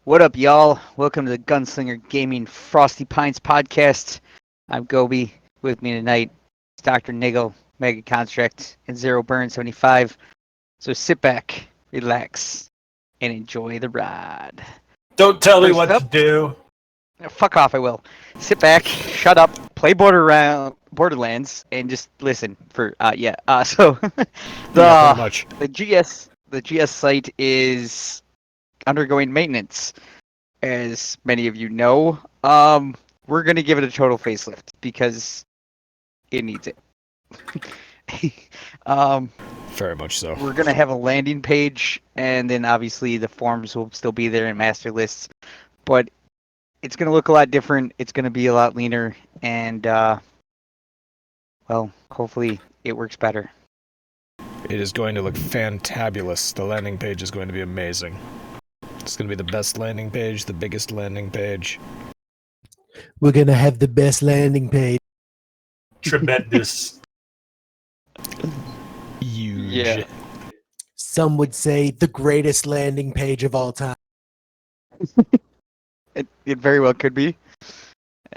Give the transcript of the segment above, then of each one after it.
What up, y'all? Welcome to the Gunslinger Gaming Frosty Pints podcast. I'm Goby. With me tonight is DrNiggle, OmegaConstruct, and Zero Burn 75. So sit back, relax, and enjoy the ride. Don't tell me First what up, to do. fuck off, I will. Sit back, shut up, play Borderlands, and just listen for so Yeah, pretty the much. the GS site is undergoing maintenance. As many of you know, we're gonna give it a total facelift because it needs it. um, Very much so. we're gonna have a landing page, and then obviously the forms will still be there in master lists, but it's gonna look a lot different. It's gonna be a lot leaner, and well, hopefully it works better. It is going to look fantabulous. The landing page is going to be amazing. It's going to be the best landing page, the biggest landing page. We're gonna have the best landing page. Tremendous. Huge. Yeah. Some would say the greatest landing page of all time. It very well could be.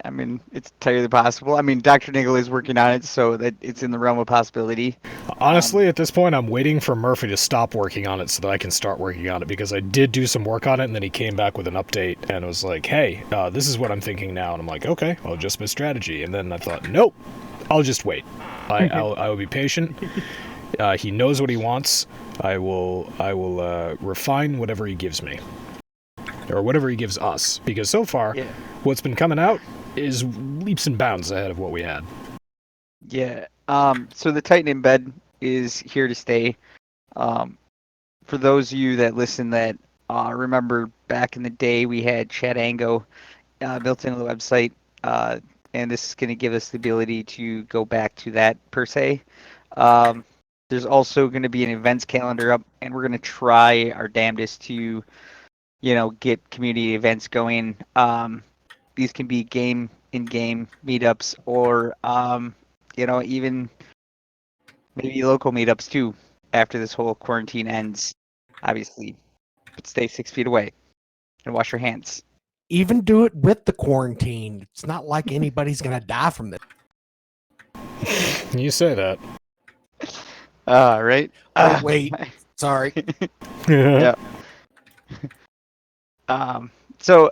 I mean, it's entirely possible. I mean, DrNiggle is working on it, so that it's in the realm of possibility. Honestly, at this point, I'm waiting for Murphy to stop working on it so that I can start working on it, because I did do some work on it, and then he came back with an update, and was like, hey, this is what I'm thinking now. And I'm like, okay, I'll adjust my strategy. And then I thought, nope, I'll just wait. I will be patient. He knows what he wants. I will refine whatever he gives me. Or whatever he gives us. Because so far, what's been coming out is leaps and bounds ahead of what we had. Yeah. So the Titan embed is here to stay. For those of you that listen that remember back in the day we had Chatango built into the website, and this is going to give us the ability to go back to that per se. There's also going to be an events calendar up, and we're going to try our damnedest to, get community events going. These can be in-game meetups, or even maybe local meetups too. After this whole quarantine ends, obviously, but stay 6 feet away and wash your hands. Even do it with the quarantine. It's not like anybody's gonna die from this. You say that. Right? Oh wait, sorry. Yeah. So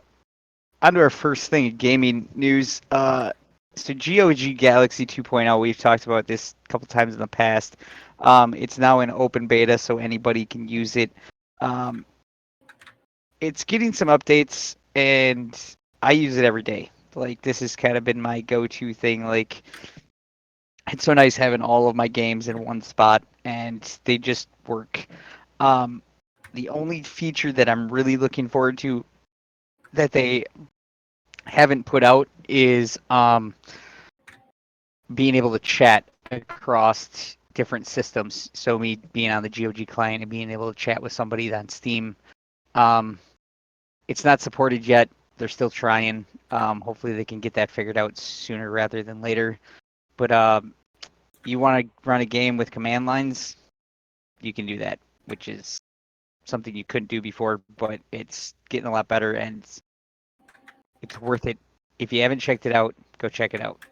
on to our first thing in gaming news. So GOG Galaxy 2.0, we've talked about this a couple times in the past. It's now in open beta, so anybody can use it. It's getting some updates, and I use it every day. Like, this has kind of been my go-to thing. Like, it's so nice having all of my games in one spot, and they just work. The only feature that I'm really looking forward to that they haven't put out is being able to chat across different systems. So me being on the GOG client and being able to chat with somebody on Steam. It's not supported yet. They're still trying. Hopefully they can get that figured out sooner rather than later. But you want to run a game with command lines, you can do that, which is something you couldn't do before, but it's getting a lot better, and it's worth it. If you haven't checked it out, go check it out.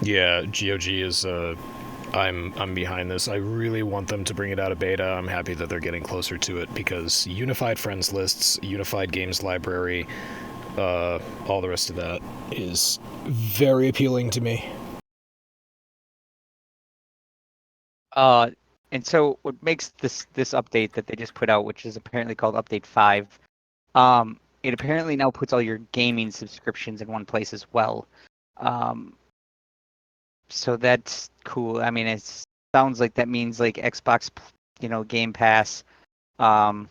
Yeah, GOG is, I'm behind this. I really want them to bring it out of beta. I'm happy that they're getting closer to it, because unified friends lists, unified games library, all the rest of that is very appealing to me. And so what makes this update that they just put out, which is apparently called Update 5, it apparently now puts all your gaming subscriptions in one place as well. So that's cool. I mean, it sounds like that means like Xbox, Game Pass. I'm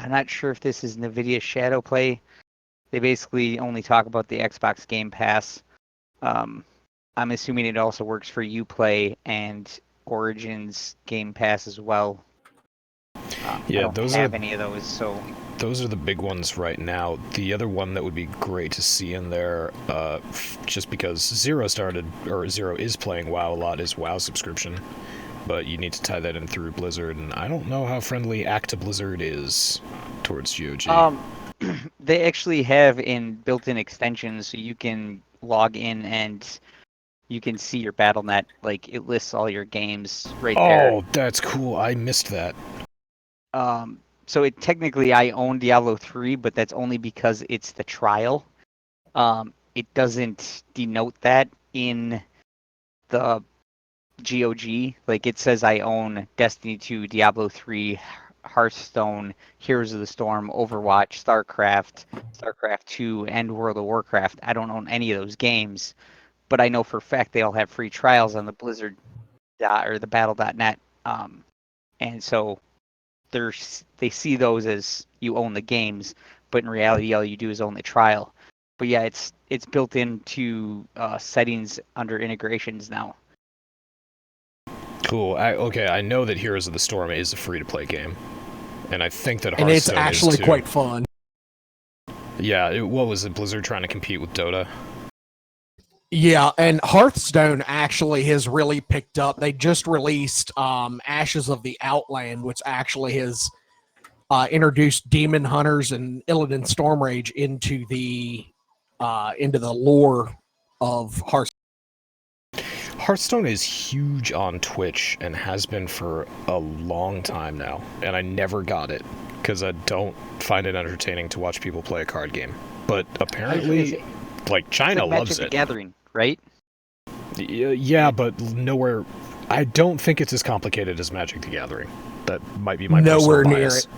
not sure if this is NVIDIA Shadow Play. They basically only talk about the Xbox Game Pass. I'm assuming it also works for Uplay and Origins Game Pass as well. Yeah, I don't those have are any of those, so those are the big ones right now. The other one that would be great to see in there, just because Zero is playing WoW a lot, is WoW subscription. but you need to tie that in through Blizzard, and I don't know how friendly Actiblizzard is towards GOG. They actually have built-in extensions, so you can log in and you can see your BattleNet. Like, it lists all your games right there. Oh, that's cool. I missed that. So technically I own Diablo 3, but that's only because it's the trial. It doesn't denote that in the GOG. Like, it says I own Destiny 2, Diablo 3, Hearthstone, Heroes of the Storm, Overwatch, StarCraft 2, and World of Warcraft. I don't own any of those games, but I know for a fact they all have free trials on the Blizzard or the Battle.net. And so they see those as you own the games, but in reality, all you do is own the trial. But yeah, it's built into settings under integrations now. Cool. I know that Heroes of the Storm is a free-to-play game, and I think that And it's Hearthstone actually is too. quite fun. Yeah, what was it, Blizzard trying to compete with Dota? Yeah, and Hearthstone actually has really picked up. They just released Ashes of the Outland, which actually has introduced demon hunters and Illidan Stormrage into the lore of Hearthstone. Hearthstone is huge on Twitch and has been for a long time now, and I never got it because I don't find it entertaining to watch people play a card game. But apparently, like, China like loves Magic the it. Gathering, right? Yeah, but nowhere. I don't think it's as complicated as Magic the Gathering. That might be my Nowhere personal near bias. it.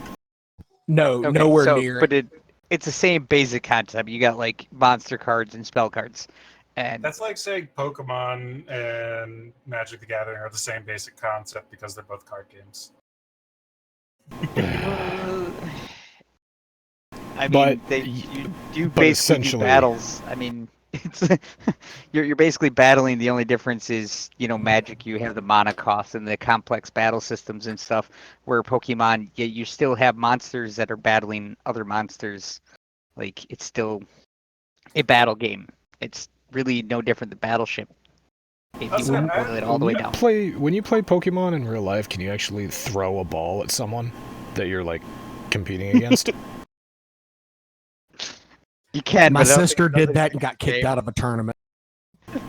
No, Okay, nowhere so, near but it. it's the same basic concept. You got like monster cards and spell cards, and That's like saying Pokemon and Magic the Gathering are the same basic concept because they're both card games. I But mean, you do but basically do essentially- battles. I mean, it's you're basically battling. The only difference is, Magic. You have the mana cost and the complex battle systems and stuff. Where Pokemon, you still have monsters that are battling other monsters. Like, it's still a battle game. It's really no different than Battleship. If That's you it, boil it all the way down. When you play Pokemon in real life, can you actually throw a ball at someone that you're like competing against? You can. My but I don't think sister it did does that it and got kicked game. out of a tournament.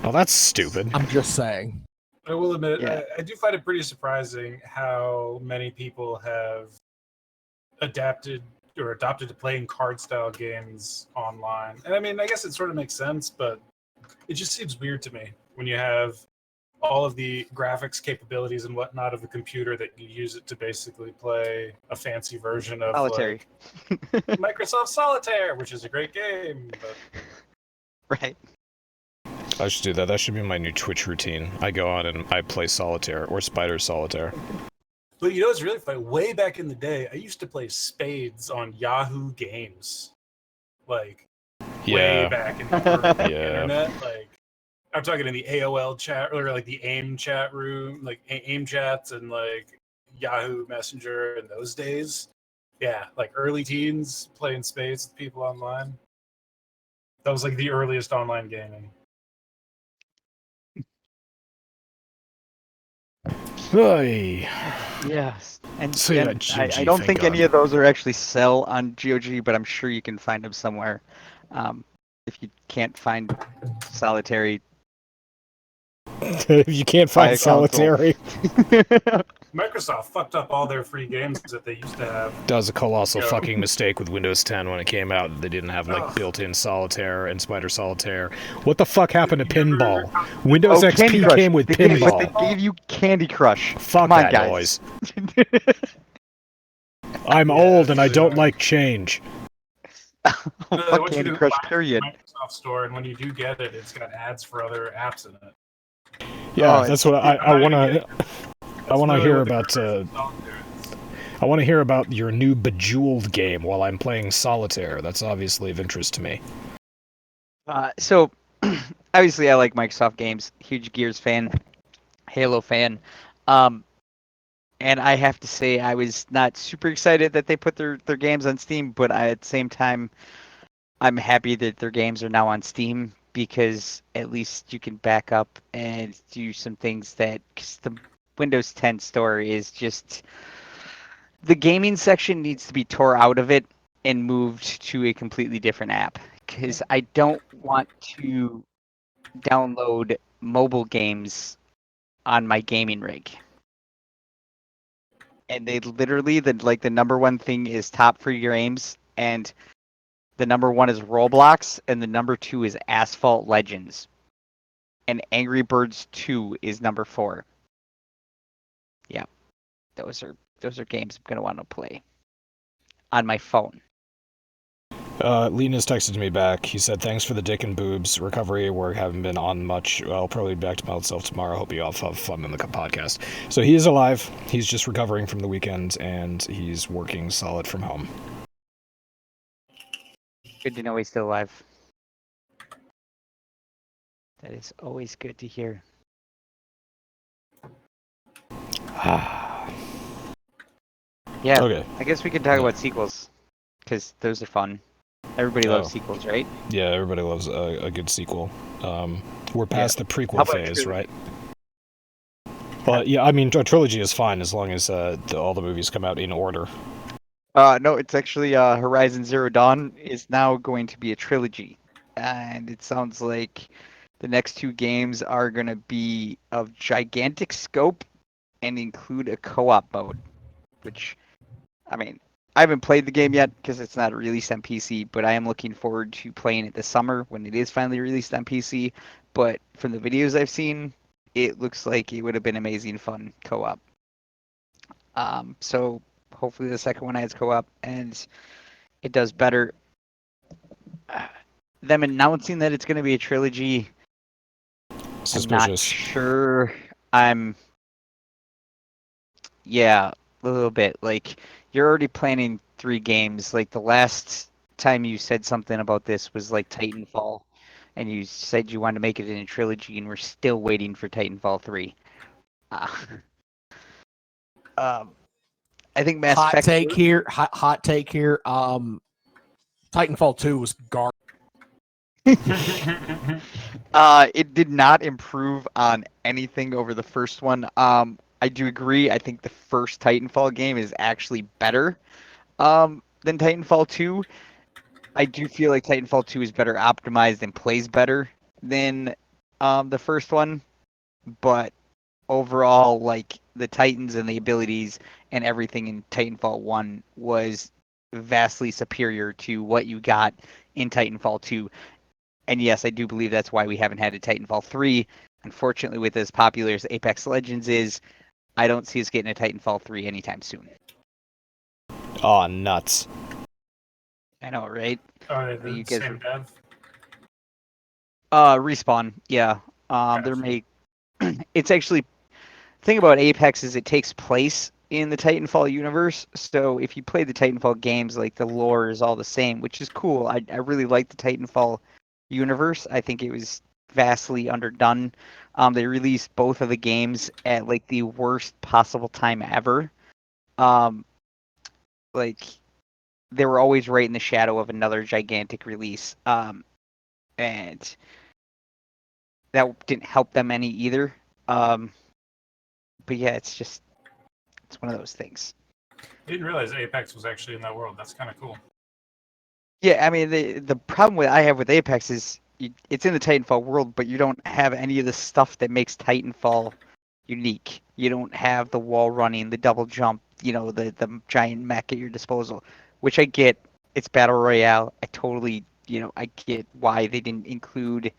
Oh, that's stupid. I'm just saying. I will admit, Yeah. I do find it pretty surprising how many people have adapted or adopted to playing card style games online. And I mean, I guess it sort of makes sense, but it just seems weird to me when you have all of the graphics capabilities and whatnot of the computer that you use it to basically play a fancy version of Solitary. like, Microsoft Solitaire, which is a great game. But Right. I should do that. That should be my new Twitch routine. I go on and I play Solitaire or Spider Solitaire. But you know what's really funny? Way back in the day, I used to play Spades on Yahoo Games. Like, way Yeah. back in the early Yeah. internet. Like, I'm talking in the AOL chat, or like the AIM chat room, like AIM chats and like Yahoo Messenger in those days. Yeah, like early teens playing Spades with people online. That was like the earliest online gaming. Oy. Yes. And, So, yeah, and GOG, I don't thank think any God. of those are actually sell on GOG, but I'm sure you can find them somewhere. If you can't find Solitary, You can't Buy find a console. Solitary. Microsoft fucked up all their free games that they used to have. That was a colossal Yo. fucking mistake with Windows 10 when it came out. They didn't have like Ugh. built-in Solitaire and Spider Solitaire. What the fuck happened to You never- Pinball? Windows Candy XP Crush. came with They gave, but Pinball. they gave you Candy Crush. Fuck Come on, that guys. noise. I'm old and I don't yeah. like change. I Fuck want you Candy to Crush, buy it from period. the Microsoft Store, and when you do get it, it's got ads for other apps in it. Yeah, Oh, that's what I want to. I want to That's hear really what the about. Microsoft Solitaire is. I want to hear about your new Bejeweled game while I'm playing Solitaire. That's obviously of interest to me. So, obviously, I like Microsoft games. Huge Gears fan, Halo fan. And I have to say, I was not super excited that they put their games on Steam, but at the same time, I'm happy that their games are now on Steam because at least you can back up and do some things that, 'cause Windows 10 store is just the gaming section needs to be tore out of it and moved to a completely different app because I don't want to download mobile games on my gaming rig. And they literally the number one thing is top for your games, and the number one is Roblox, and the number two is Asphalt Legends, and Angry Birds 2 is number 4. Yeah, those are games I'm gonna want to play on my phone. Linus texted me back. He said, "Thanks for the dick and boobs. Recovery at work, haven't been on much. I'll probably be back to myself tomorrow. Hope you all have fun in the podcast." So he is alive. He's just recovering from the weekend, and he's working solid from home. Good to know he's still alive. That is always good to hear. Yeah, Okay. I guess we can talk about sequels, because those are fun. Everybody loves sequels, right? Yeah, everybody loves a good sequel. We're past the How prequel about phase, trilogy? right? But yeah, I mean, a trilogy is fine as long as all the movies come out in order. No, it's actually Horizon Zero Dawn is now going to be a trilogy, and it sounds like the next 2 games are going to be of gigantic scope and include a co-op mode, which, I mean, I haven't played the game yet because it's not released on PC, but I am looking forward to playing it this summer when it is finally released on PC. But from the videos I've seen, it looks like it would have been amazing fun co-op. So hopefully the second one has co-op and it does better. Them announcing that it's going to be a trilogy, I'm not Suspicious. sure. Yeah, a little bit. Like, you're already planning 3 games. Like, the last time you said something about this was like Titanfall, and you said you wanted to make it in a trilogy, and we're still waiting for Titanfall 3. Uh, I think Mass Hot Effect take 4. here. Hot take here. Titanfall 2 was garbage. It did not improve on anything over the first one. I do agree. I think the first Titanfall game is actually better than Titanfall 2. I do feel like Titanfall 2 is better optimized and plays better than the first one, but overall, like the Titans and the abilities and everything in Titanfall 1 was vastly superior to what you got in Titanfall 2. And yes, I do believe that's why we haven't had a Titanfall 3. Unfortunately, with as popular as Apex Legends is, I don't see us getting a Titanfall 3 anytime soon. Aw, nuts. I know, right? Are they You the guys same dev? Respawn, yeah. They're Gotcha. made. It's actually thing about Apex is it takes place in the Titanfall universe. So if you play the Titanfall games, like the lore is all the same, which is cool. I really like the Titanfall universe. I think it was vastly underdone. They released both of the games at like the worst possible time ever. Like they were always right in the shadow of another gigantic release. And that didn't help them any either. But yeah, it's one of those things. I didn't realize Apex was actually in that world. That's kind of cool. Yeah, I mean the problem I have with Apex is it's in the Titanfall world, but you don't have any of the stuff that makes Titanfall unique. You don't have the wall running, the double jump, the giant mech at your disposal, which I get. It's battle royale. I totally, I get why they didn't include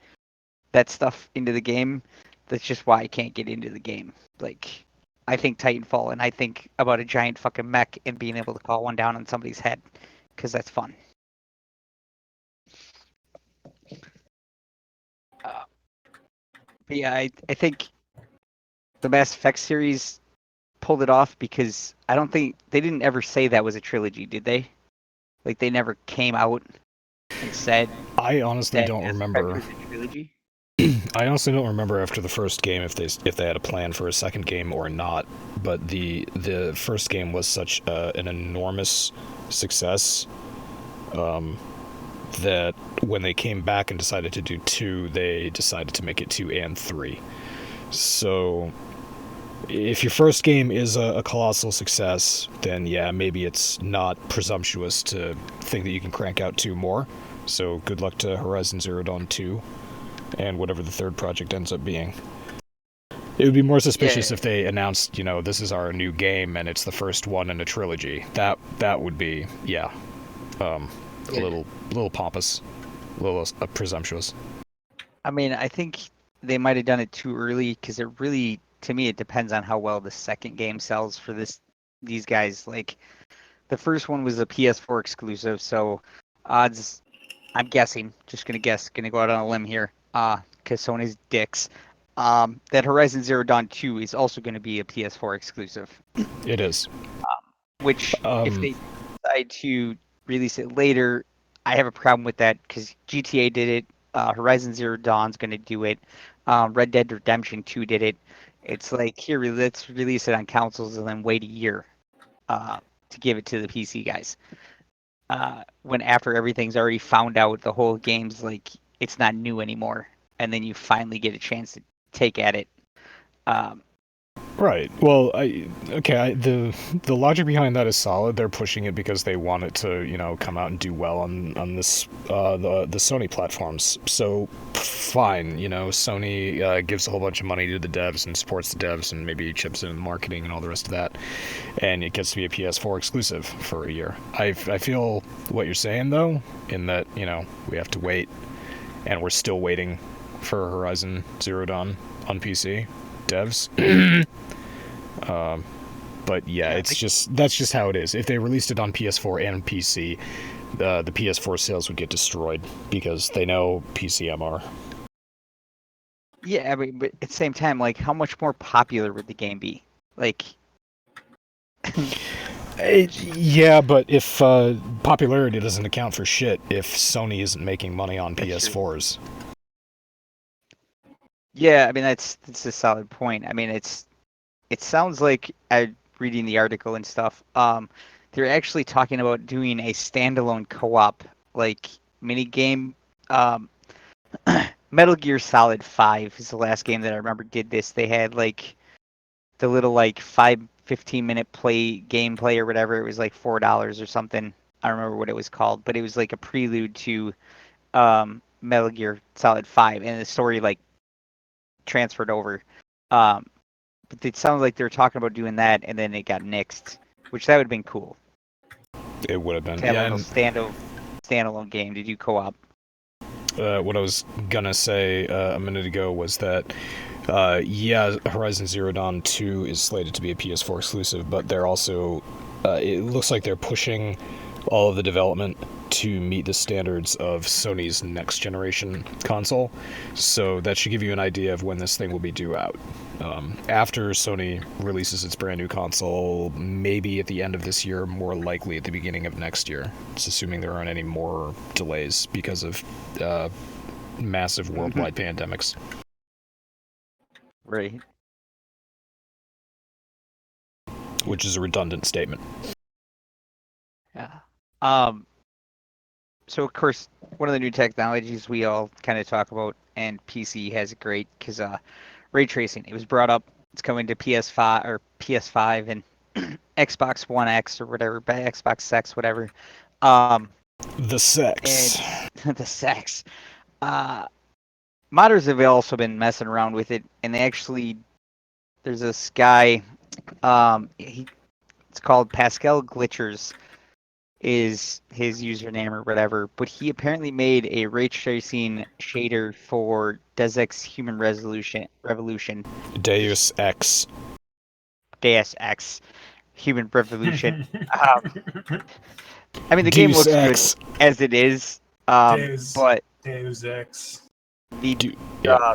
that stuff into the game. That's just why I can't get into the game. Like, I think Titanfall, and I think about a giant fucking mech and being able to call one down on somebody's head, because that's fun. But yeah, I think the Mass Effect series pulled it off because I don't think they didn't ever say that was a trilogy, did they? Like they never came out and said I honestly that don't Mass remember. Effect was a trilogy. I honestly don't remember after the first game if they had a plan for a second game or not. But the first game was such an enormous success that when they came back and decided to do 2, they decided to make it 2 and 3. So If your first game is a colossal success, then yeah, maybe it's not presumptuous to think that you can crank out 2 more. So good luck to Horizon Zero Dawn 2 and whatever the third project ends up being. It would be more suspicious if they announced, this is our new game and it's the first one in a trilogy. That would be, a little pompous, a little presumptuous. I mean, I think they might have done it too early because it really, to me, it depends on how well the second game sells for these guys. Like the first one was a PS4 exclusive, so odds, I'm guessing, just gonna go out on a limb here, because Sony's dicks. That Horizon Zero Dawn 2 is also going to be a PS4 exclusive. It is. Which, if they decide to release it later, I have a problem with that because GTA did it. Horizon Zero Dawn's going to do it. Red Dead Redemption 2 did it. It's like, here, let's release it on consoles and then wait a year to give it to the PC guys. When after everything's already found out, the whole game's like, it's not new anymore. And then you finally get a chance to take at it. Right. Well, the logic behind that is solid. They're pushing it because they want it to, come out and do well on this the Sony platforms. So fine, Sony gives a whole bunch of money to the devs and supports the devs and maybe chips in the marketing and all the rest of that, and it gets to be a PS4 exclusive for a year. I feel what you're saying though, in that we have to wait, and we're still waiting for Horizon Zero Dawn on PC. Devs. But yeah, that's just how it is. If they released it on PS4 and PC, the PS4 sales would get destroyed because they know PC MR. Yeah, but at the same time, like, how much more popular would the game be? Like, yeah, but if popularity doesn't account for shit, if Sony isn't making money on PS4s. Yeah, I mean that's a solid point. I mean it sounds like reading the article and stuff. They're actually talking about doing a standalone co-op like mini game. Metal Gear Solid 5 is the last game that I remember did this. They had like the little like 15-minute gameplay or whatever. It was like $4 or something. I don't remember what it was called, but it was like a prelude to Metal Gear Solid 5, and the story like transferred over. But it sounds like they're talking about doing that, and then it got nixed, which that would have been cool. It would have been. To have a little standalone game to do co-op. What I was gonna say a minute ago was that, Horizon Zero Dawn 2 is slated to be a PS4 exclusive, but they're also, it looks like they're pushing all of the development to meet the standards of Sony's next generation console. So that should give you an idea of when this thing will be due out. After Sony releases its brand new console, maybe at the end of this year, more likely at the beginning of next year. It's assuming there aren't any more delays because of massive worldwide pandemics. Right. Which is a redundant statement. Yeah. So of course, one of the new technologies we all kind of talk about, and PC has it great because ray tracing. It was brought up. It's coming to PS5 and Xbox One X or whatever, Xbox X, whatever. The sex. And the sex. Modders have also been messing around with it, and there's this guy. It's called Pascal Glitchers, is his username or whatever, but he apparently made a ray tracing shader for Deus Ex Human Revolution. Deus Ex. Deus Ex Human Revolution. I mean, the game looks good as it is, but Deus Ex. The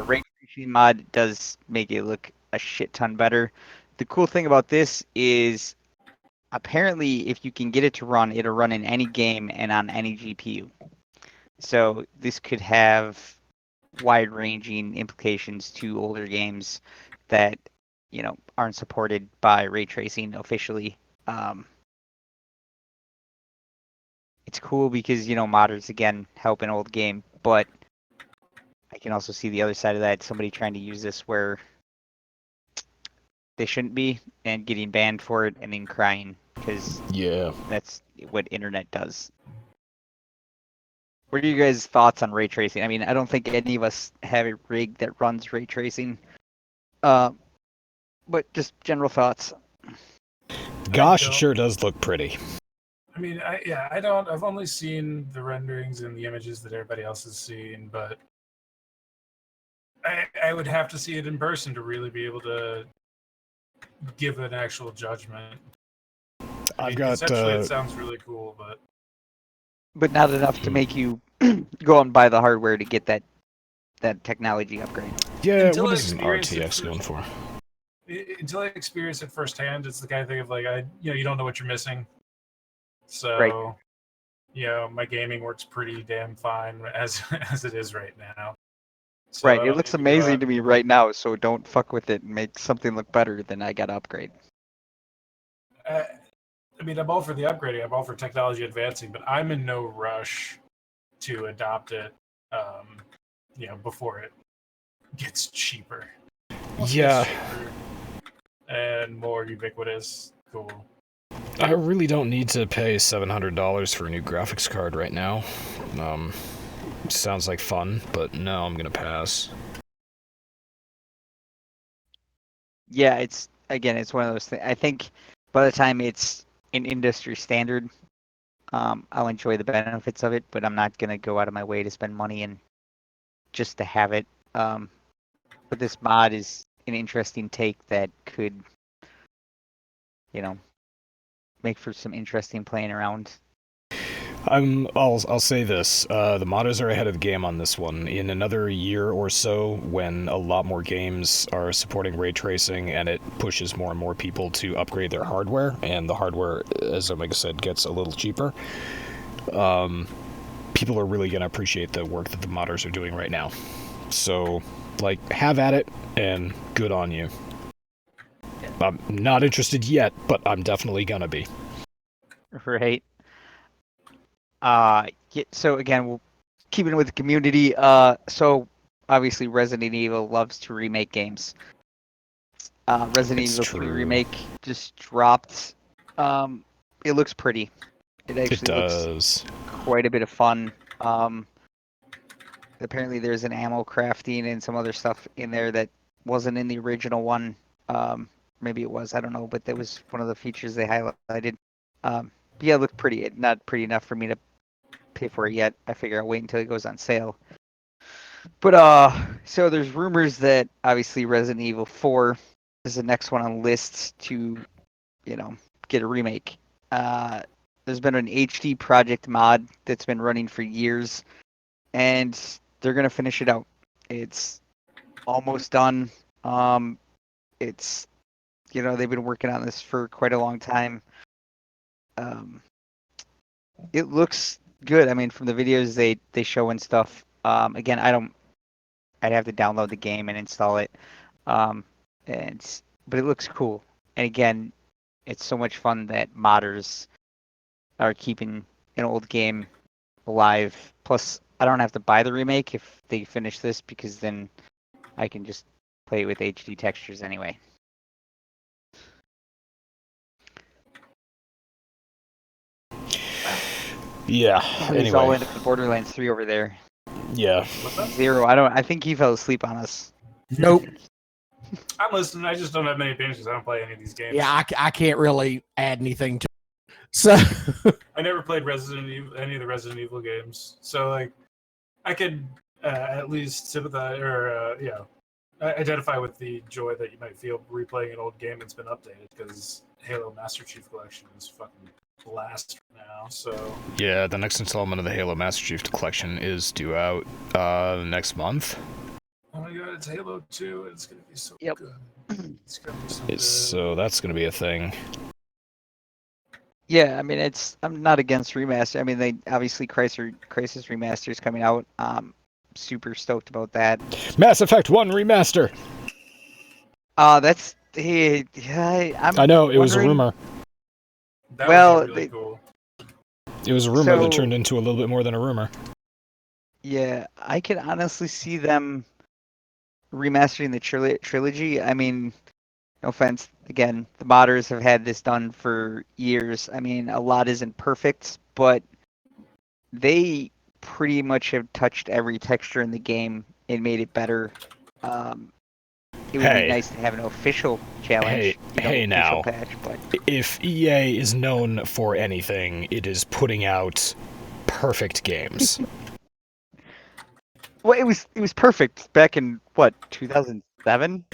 ray tracing mod does make it look a shit ton better. The cool thing about this is, apparently, if you can get it to run, it'll run in any game and on any GPU. So this could have wide-ranging implications to older games that, aren't supported by ray tracing officially. It's cool because, modders, again, help an old game, but I can also see the other side of that, somebody trying to use this where they shouldn't be, and getting banned for it, and then crying because Yeah. that's what internet does. What are you guys' thoughts on ray tracing? I mean, I don't think any of us have a rig that runs ray tracing, but just general thoughts. Gosh, it don't. sure does look pretty. I mean, I don't. I've only seen the renderings and the images that everybody else has seen, but I would have to see it in person to really be able to give an actual judgment. I've got conceptually it sounds really cool, But not enough to make you go and buy the hardware to get that technology upgrade. yeah. until What I is an experience it RTX going for? until I experience it firsthand, it's the kind of thing of like you don't know what you're missing. So, Right. My gaming works pretty damn fine as it is right now. So Right, I it don't looks need to go out amazing to me right now, so don't fuck with it and make something look better than I got to upgrade. I mean, I'm all for the upgrading. I'm all for technology advancing, but I'm in no rush to adopt it. Before it gets cheaper. Once it Yeah. gets cheaper and more ubiquitous, cool. I really don't need to pay $700 for a new graphics card right now. Sounds like fun, but no, I'm gonna pass. Yeah, it's one of those things. I think by the time it's an industry standard, I'll enjoy the benefits of it, but I'm not gonna go out of my way to spend money and just to have it. But this mod is an interesting take that could, make for some interesting playing around. I'll say this: the modders are ahead of the game on this one. In another year or so, when a lot more games are supporting ray tracing and it pushes more and more people to upgrade their hardware, and the hardware, as Omega said, gets a little cheaper, people are really gonna appreciate the work that the modders are doing right now. So, have at it, and good on you. I'm not interested yet, but I'm definitely gonna be. Right. So again, we'll keep it with the community. So obviously Resident Evil loves to remake games. Resident It's Evil 3 true. remake just dropped. It looks pretty. It It actually looks does. quite a bit of fun. Apparently there's an ammo crafting and some other stuff in there that wasn't in the original one. Maybe it was, I don't know, but that was one of the features they highlighted. Yeah, it looked pretty. Not pretty enough for me to pay for it yet. I figure I'll wait until it goes on sale. But so there's rumors that obviously Resident Evil 4 is the next one on lists to, get a remake. There's been an HD project mod that's been running for years, and they're gonna finish it out. It's almost done. It's they've been working on this for quite a long time. It looks good. I mean, from the videos they show and stuff. Again, I'd have to download the game and install it. But it looks cool. And again, it's so much fun that modders are keeping an old game alive. Plus, I don't have to buy the remake if they finish this because then I can just play it with HD textures anyway. Yeah. He's all Anyway. into Borderlands 3 over there. Yeah. What's that? Zero. I think he fell asleep on us. Nope. I'm listening. I just don't have many opinions. I don't play any of these games. Yeah, I can't really add anything to it. So I never played any of the Resident Evil games, so I could at least sympathize or identify with the joy that you might feel replaying an old game that's been updated because Halo Master Chief Collection is fucking blast now. So Yeah, the next installment of the Halo Master Chief Collection is due out next month. oh my god, it's Halo 2. It's gonna be so Yep. good. It's gonna be so good. So that's gonna be a thing. Yeah, I mean I'm not against remaster. I mean they obviously Crisis Remaster is coming out. Super stoked about that. Mass Effect 1 Remaster! That's yeah, I know, it was a wondering- rumor. That Well, would be really cool. It was a rumor that So- turned into a little bit more than a rumor. Yeah, I could honestly see them remastering the trilogy. I mean, no offense, again, the modders have had this done for years. I mean, a lot isn't perfect, but they pretty much have touched every texture in the game and made it better. It would be Hey. nice to have an official challenge, Hey official now. patch, but If EA is known for anything, it is putting out perfect games. well, it was perfect back in what 2007.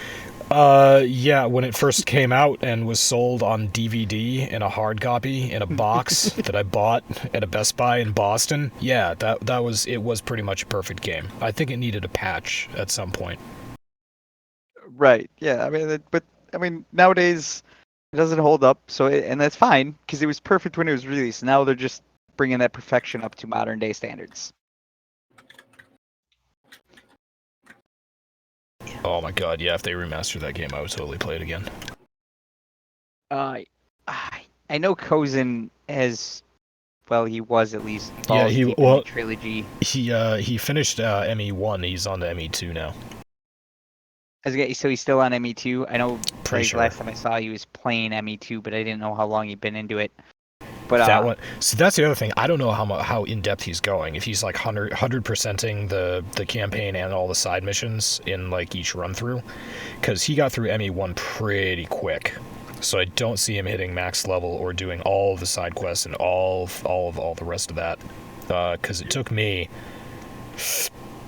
Yeah, when it first came out and was sold on DVD in a hard copy in a box that I bought at a Best Buy in Boston. Yeah, that was pretty much a perfect game. I think it needed a patch at some point. Right. Yeah. I mean, but I mean nowadays it doesn't hold up. So and that's fine because it was perfect when it was released. Now they're just bringing that perfection up to modern day standards. Oh my god, yeah, if they remastered that game, I would totally play it again. I know Kozin has, well, he was at least Yeah, balls deep in the trilogy. He finished ME1, he's on to ME2 now. So he's still on ME2. I know Pretty like sure. last time I saw he was playing ME2, but I didn't know how long he'd been into it. But That one. So that's the other thing. I don't know how in depth he's going. If he's like 100%ing the campaign and all the side missions in like each run through, because he got through ME1 pretty quick. So I don't see him hitting max level or doing all of the side quests and all the rest of that. Because it took me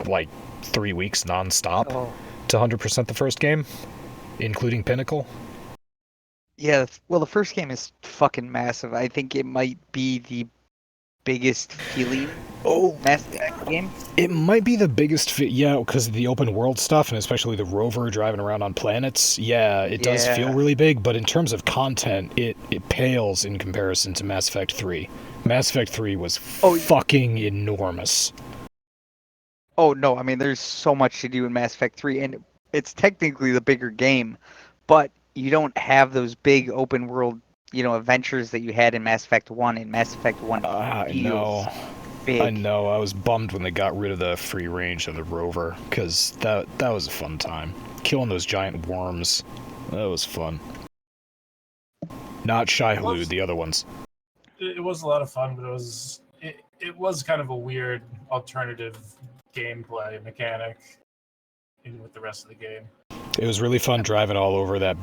like 3 weeks nonstop to 100% the first game, including Pinnacle. yeah, well, the first game is fucking massive. I think it might be the biggest feeling Mass Effect game. It might be the biggest, yeah, because of the open world stuff, and especially the rover driving around on planets. Yeah, it does feel really big, but in terms of content, it pales in comparison to Mass Effect 3. Mass Effect 3 was fucking enormous. Oh, no, I mean, there's so much to do in Mass Effect 3, and it's technically the bigger game, but you don't have those big open world, adventures that you had in Mass Effect 1, and Mass Effect 1 feels big. I know, I was bummed when they got rid of the free range of the rover, because that was a fun time. Killing those giant worms, that was fun. Not Shai-Hulud, the other ones. It was a lot of fun, but it was kind of a weird alternative gameplay mechanic with the rest of the game. It was really fun driving all over that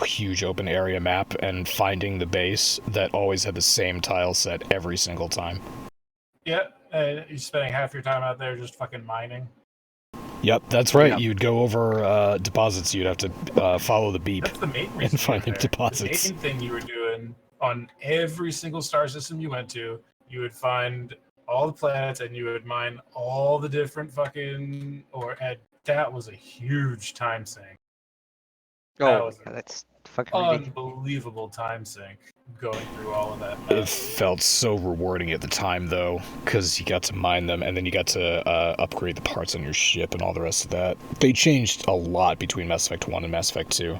huge open area map and finding the base that always had the same tile set every single time. Yeah, you're spending half your time out there just fucking mining. Yep, that's right. Yep. You'd go over deposits. You'd have to follow the beep That's the main reason and find you were there. deposits. The main thing you were doing on every single star system you went to, you would find all the planets and you would mine all the different fucking that was a huge time sink. That's fucking ridiculous. Unbelievable time sink going through all of that. It felt so rewarding at the time, though, because you got to mine them, and then you got to upgrade the parts on your ship and all the rest of that. They changed a lot between Mass Effect 1 and Mass Effect 2,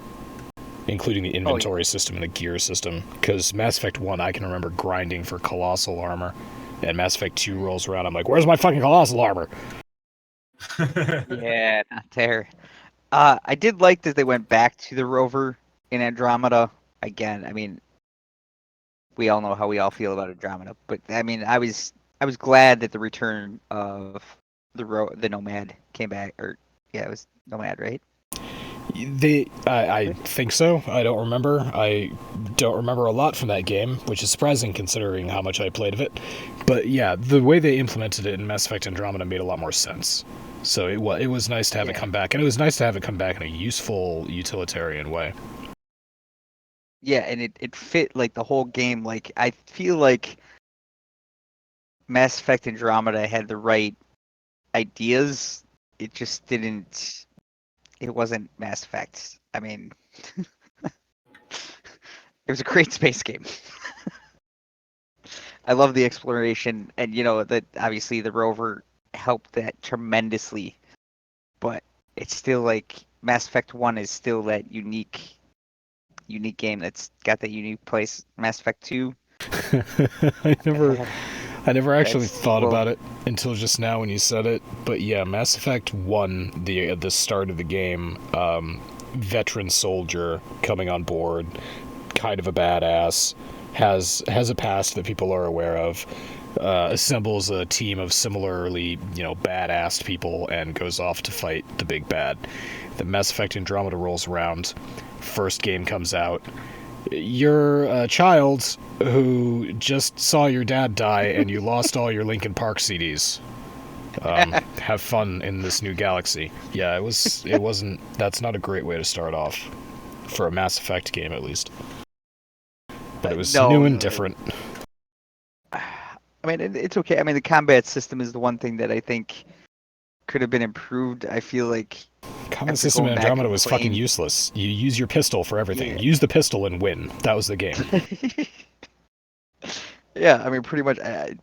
including the inventory system and the gear system, because Mass Effect 1, I can remember grinding for colossal armor, and Mass Effect 2 rolls around, I'm like, where's my fucking colossal armor? Yeah, not there. I did like that they went back to the rover in Andromeda again. I mean, we all know how we all feel about Andromeda, but I mean, I was glad that the return of the Nomad came back. Or yeah, it was Nomad, right? I think so. I don't remember. I don't remember a lot from that game, which is surprising considering how much I played of it. But yeah, the way they implemented it in Mass Effect Andromeda made a lot more sense. So it was nice to have it come back, and it was nice to have it come back in a useful, utilitarian way. Yeah, and it fit like the whole game. Like I feel like Mass Effect Andromeda had the right ideas. It just didn't. It wasn't Mass Effect. I mean, it was a great space game. I love the exploration, and that obviously the rover helped that tremendously. But it's still like Mass Effect 1 is still that unique game that's got that unique place. Mass Effect 2. I never actually thought about it until just now when you said it. But yeah, Mass Effect 1, the start of the game, veteran soldier coming on board, kind of a badass, has a past that people are aware of, assembles a team of similarly, badass people, and goes off to fight the big bad. The Mass Effect Andromeda rolls around, first game comes out. You're a child who just saw your dad die and you lost all your Linkin Park CDs. Have fun in this new galaxy. Yeah, it wasn't, that's not a great way to start off. For a Mass Effect game, at least. But it was new and different. I mean, it's okay. I mean, the combat system is the one thing that I think could have been improved. I feel like combat system in Andromeda was fucking useless. You use your pistol for everything. Yeah. Use the pistol and win. That was the game. Yeah, I mean, pretty much.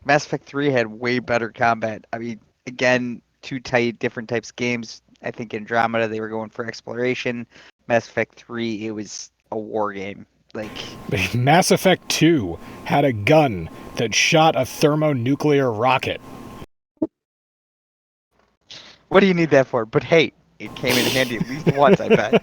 Mass Effect 3 had way better combat. I mean, again, two different types of games. I think Andromeda, they were going for exploration. Mass Effect 3, it was a war game. Like Mass Effect 2 had a gun that shot a thermonuclear rocket. What do you need that for? But hey, it came in handy at least once, I bet.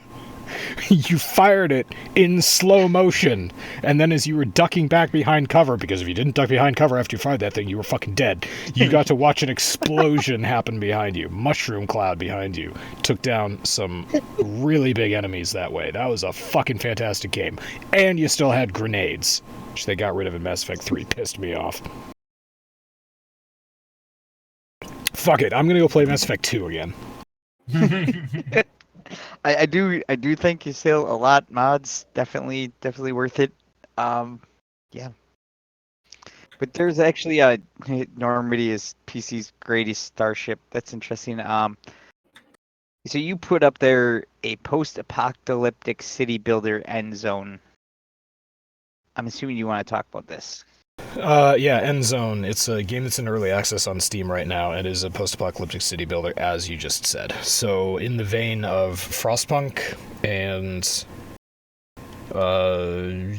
You fired it in slow motion, and then as you were ducking back behind cover, because if you didn't duck behind cover after you fired that thing, you were fucking dead, you got to watch an explosion happen behind you. Mushroom cloud behind you. Took down some really big enemies that way. That was a fucking fantastic game. And you still had grenades, which they got rid of in Mass Effect 3. Pissed me off. Fuck it, I'm gonna go play Mass Effect 2 again. I do think you still a lot mods definitely worth it. Yeah. But there's actually Normandy is PC's greatest starship. That's interesting. So you put up there a post-apocalyptic city builder end zone. I'm assuming you want to talk about this. Yeah, End Zone. It's a game that's in early access on Steam right now. It is a post-apocalyptic city builder, as you just said. So, in the vein of Frostpunk, and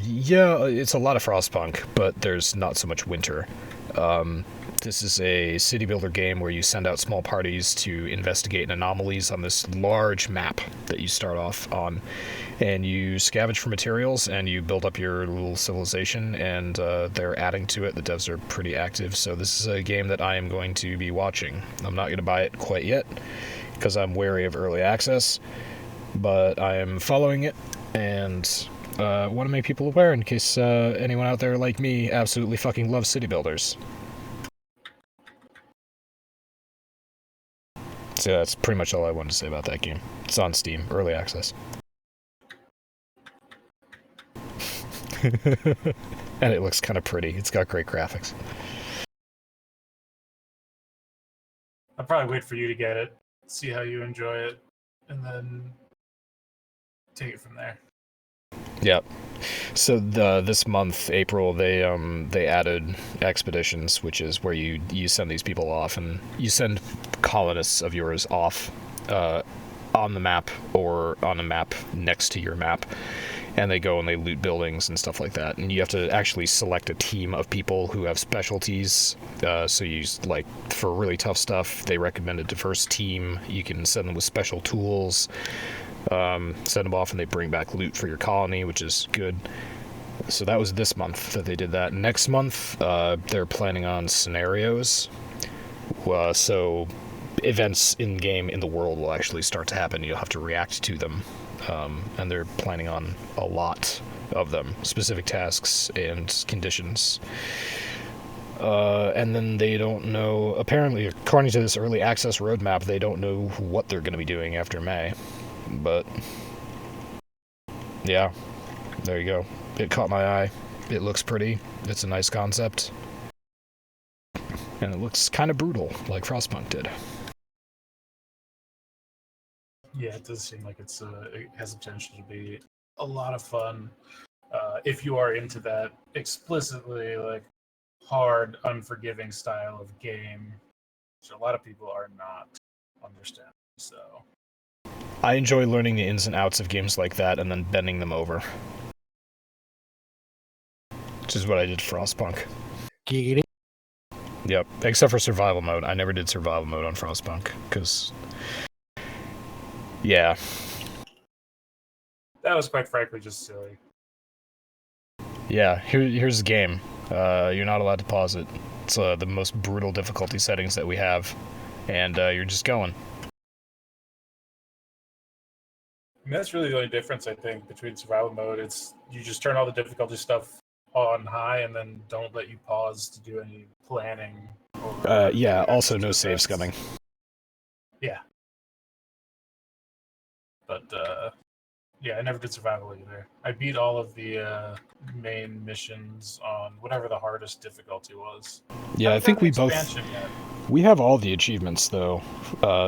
yeah, it's a lot of Frostpunk, but there's not so much winter. This is a city builder game where you send out small parties to investigate anomalies on this large map that you start off on, and you scavenge for materials and you build up your little civilization, and they're adding to it. The devs are pretty active, so this is a game that I am going to be watching. I'm not going to buy it quite yet because I'm wary of early access, but I am following it and want to make people aware in case anyone out there like me absolutely fucking loves city builders. So that's pretty much all I wanted to say about that game. It's on Steam, early access. And it looks kind of pretty. It's got great graphics. I'll probably wait for you to get it, see how you enjoy it, and then take it from there. Yep. So this month, April, they added expeditions, which is where you send these people off, and you send colonists of yours off on the map or on a map next to your map, and they go and they loot buildings and stuff like that. And you have to actually select a team of people who have specialties. So you like for really tough stuff, they recommend a diverse team. You can send them with special tools. Send them off and they bring back loot for your colony, which is good. So that was this month that they did that. Next month, they're planning on scenarios. So events in-game in the world will actually start to happen. You'll have to react to them. And they're planning on a lot of them, specific tasks and conditions. And then they don't know, apparently, according to this early access roadmap, they don't know what they're going to be doing after May. But yeah, there you go. It caught my eye. It looks pretty. It's a nice concept. And it looks kind of brutal, like Frostpunk did. Yeah, it does seem like it has potential to be a lot of fun if you are into that explicitly like hard, unforgiving style of game, which a lot of people are not understanding. So I enjoy learning the ins and outs of games like that and then bending them over. Which is what I did for Frostpunk. Giggity. Yep, except for survival mode. I never did survival mode on Frostpunk, because... yeah. that was quite frankly just silly. Yeah, here's the game. You're not allowed to pause it. It's the most brutal difficulty settings that we have, and you're just going. I mean, that's really the only difference, I think, between survival mode. It's you just turn all the difficulty stuff on high and then don't let you pause to do any planning. Yeah, also no saves coming. Yeah. But, yeah, I never did survival either. I beat all of the main missions on whatever the hardest difficulty was. Yeah, I think we both... Yet. We have all the achievements, though,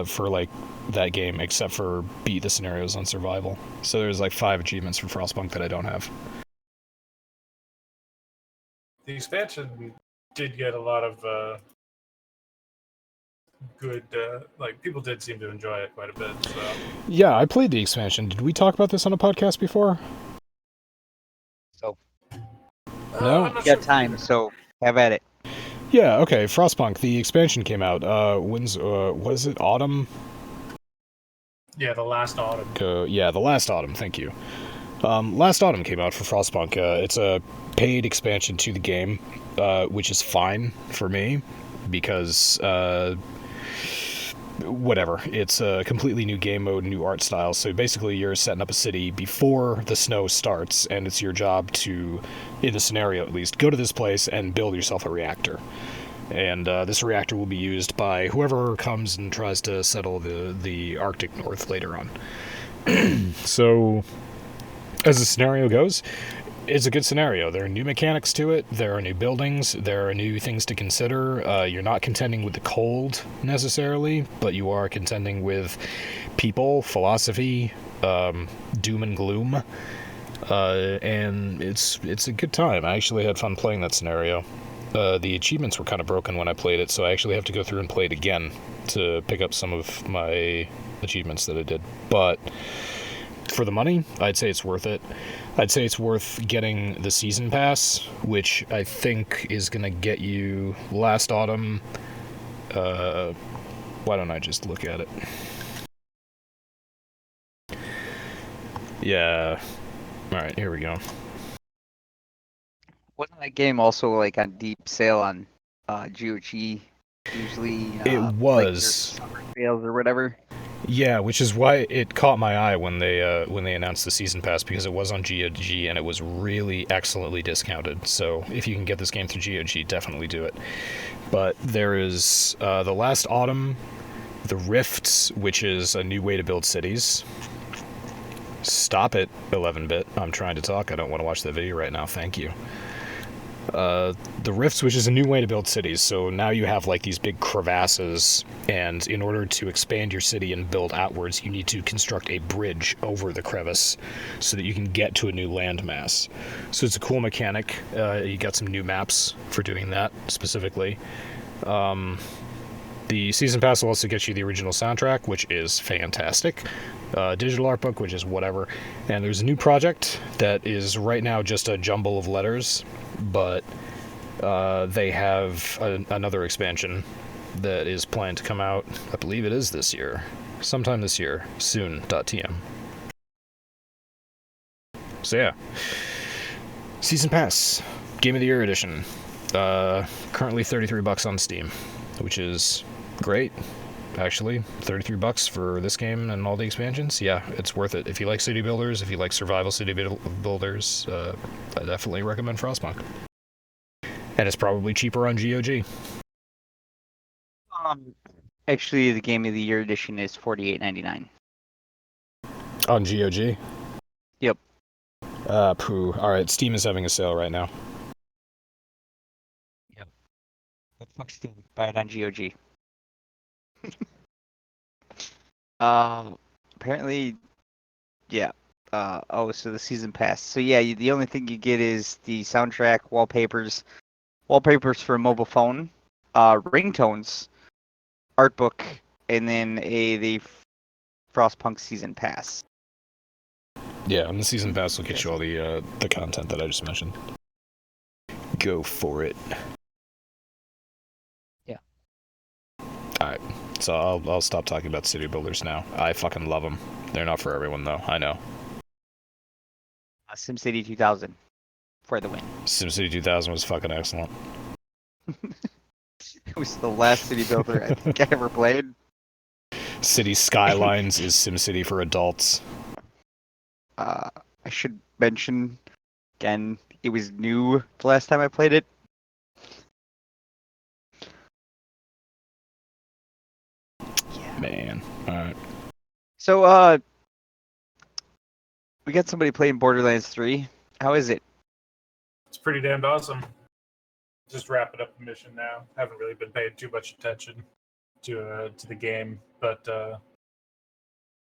for, like, that game, except for beat the scenarios on survival. So there's, like, 5 achievements for Frostpunk that I don't have. The expansion did get a lot of good, like, people did seem to enjoy it quite a bit, so... Yeah, I played the expansion. Did we talk about this on a podcast before? So, no? You got time, so have at it. Yeah, okay, Frostpunk, the expansion came out. When's, was it autumn? Yeah, the last autumn. Yeah, the last autumn, thank you. Last autumn came out for Frostpunk. It's a paid expansion to the game, which is fine for me, because, whatever. It's a completely new game mode, new art style, so basically you're setting up a city before the snow starts, and it's your job to, in the scenario at least, go to this place and build yourself a reactor. And this reactor will be used by whoever comes and tries to settle the Arctic North later on. So, as the scenario goes, it's a good scenario. There are new mechanics to it, there are new buildings, there are new things to consider. You're not contending with the cold, necessarily, but you are contending with people, philosophy, doom and gloom, and it's a good time. I actually had fun playing that scenario. The achievements were kind of broken when I played it, so I actually have to go through and play it again to pick up some of my achievements that I did. But for the money, I'd say it's worth it. I'd say it's worth getting the season pass, which I think is going to get you last autumn. Why don't I just look at it? Yeah. Alright, here we go. Wasn't that game also like on deep sale on GOG? Usually, it was like summer sales or whatever. Yeah, which is why it caught my eye when they announced the season pass, because it was on GOG and it was really excellently discounted. So if you can get this game through GOG, definitely do it. But there is the last autumn, the Rifts, which is a new way to build cities. Stop it, 11-bit. I'm trying to talk. I don't want to watch that video right now. Thank you. The Rifts, which is a new way to build cities. So now you have like these big crevasses, and in order to expand your city and build outwards, you need to construct a bridge over the crevice so that you can get to a new landmass. So it's a cool mechanic. You got some new maps for doing that specifically. The season pass will also get you the original soundtrack, which is fantastic. Digital art book, which is whatever. And there's a new project that is right now just a jumble of letters, but they have another expansion that is planned to come out, I believe it is this year. Sometime this year. Soon.tm. So yeah. Season Pass. Game of the Year edition. Currently $33 on Steam, which is great. Actually, $33 for this game and all the expansions. Yeah, it's worth it. If you like city builders, if you like survival city builders, I definitely recommend Frostpunk. And it's probably cheaper on GOG. Actually, the Game of the Year edition is $48.99. On GOG? Yep. Pooh. Alright, Steam is having a sale right now. Yep. But fuck Steam. Buy it on GOG. Apparently, yeah. So the season pass. So yeah, the only thing you get is the soundtrack, wallpapers for a mobile phone, ringtones, art book, and then the Frostpunk season pass. Yeah, and the season pass will get you all the content that I just mentioned. Go for it. Yeah. Alright, so I'll stop talking about city builders now. I fucking love them. They're not for everyone, though. I know. SimCity 2000 for the win. SimCity 2000 was fucking excellent. It was the last city builder I think I ever played. City Skylines is SimCity for adults. I should mention again, it was new the last time I played it. Yeah. Man. Alright. So, we got somebody playing Borderlands 3. How is it? It's pretty damned awesome. Just wrapping up the mission now. Haven't really been paying too much attention to the game, but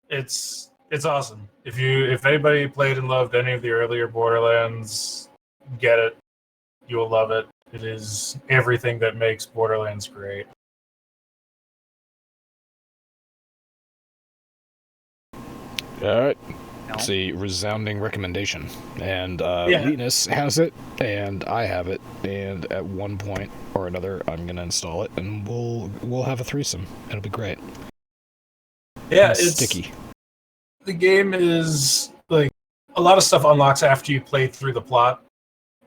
it's awesome. If anybody played and loved any of the earlier Borderlands, get it. You will love it. It is everything that makes Borderlands great. Alright. No? It's a resounding recommendation. And Yeah. Linus has it, and I have it, and at one point or another I'm gonna install it, and we'll have a threesome. It'll be great. Yeah, And it's sticky. The game is like a lot of stuff unlocks after you play through the plot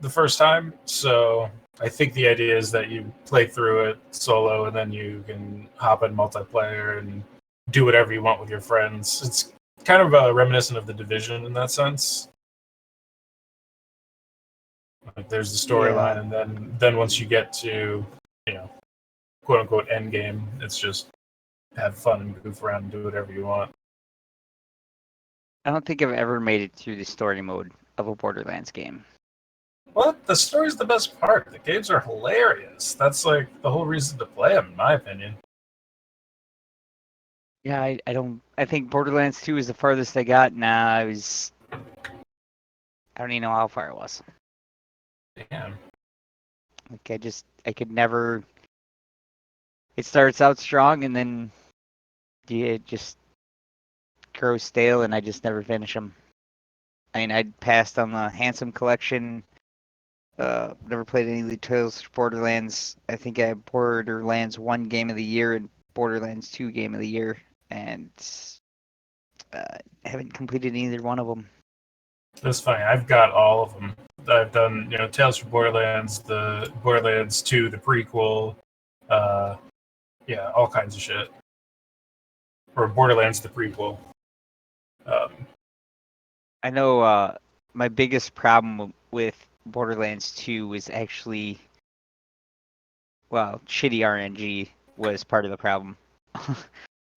the first time. So I think the idea is that you play through it solo and then you can hop in multiplayer and do whatever you want with your friends. It's kind of reminiscent of The Division in that sense. Like there's the storyline, and then once you get to, quote unquote end game, it's just have fun and goof around and do whatever you want. I don't think I've ever made it through the story mode of a Borderlands game. What? The story's the best part. The games are hilarious. That's like the whole reason to play them, in my opinion. Yeah, I think Borderlands 2 is the farthest I got. I don't even know how far it was. Damn. Like I could never. It starts out strong and then it just grows stale, and I just never finish them. I mean, I passed on the Handsome Collection. Never played any of the Tales of Borderlands. I think I had Borderlands 1 Game of the Year and Borderlands 2 Game of the Year, and haven't completed either one of them. That's funny. I've got all of them. I've done, Tales from Borderlands, the Borderlands 2, the prequel, all kinds of shit. Or Borderlands, the prequel. I know my biggest problem with Borderlands 2 was actually, shitty RNG was part of the problem.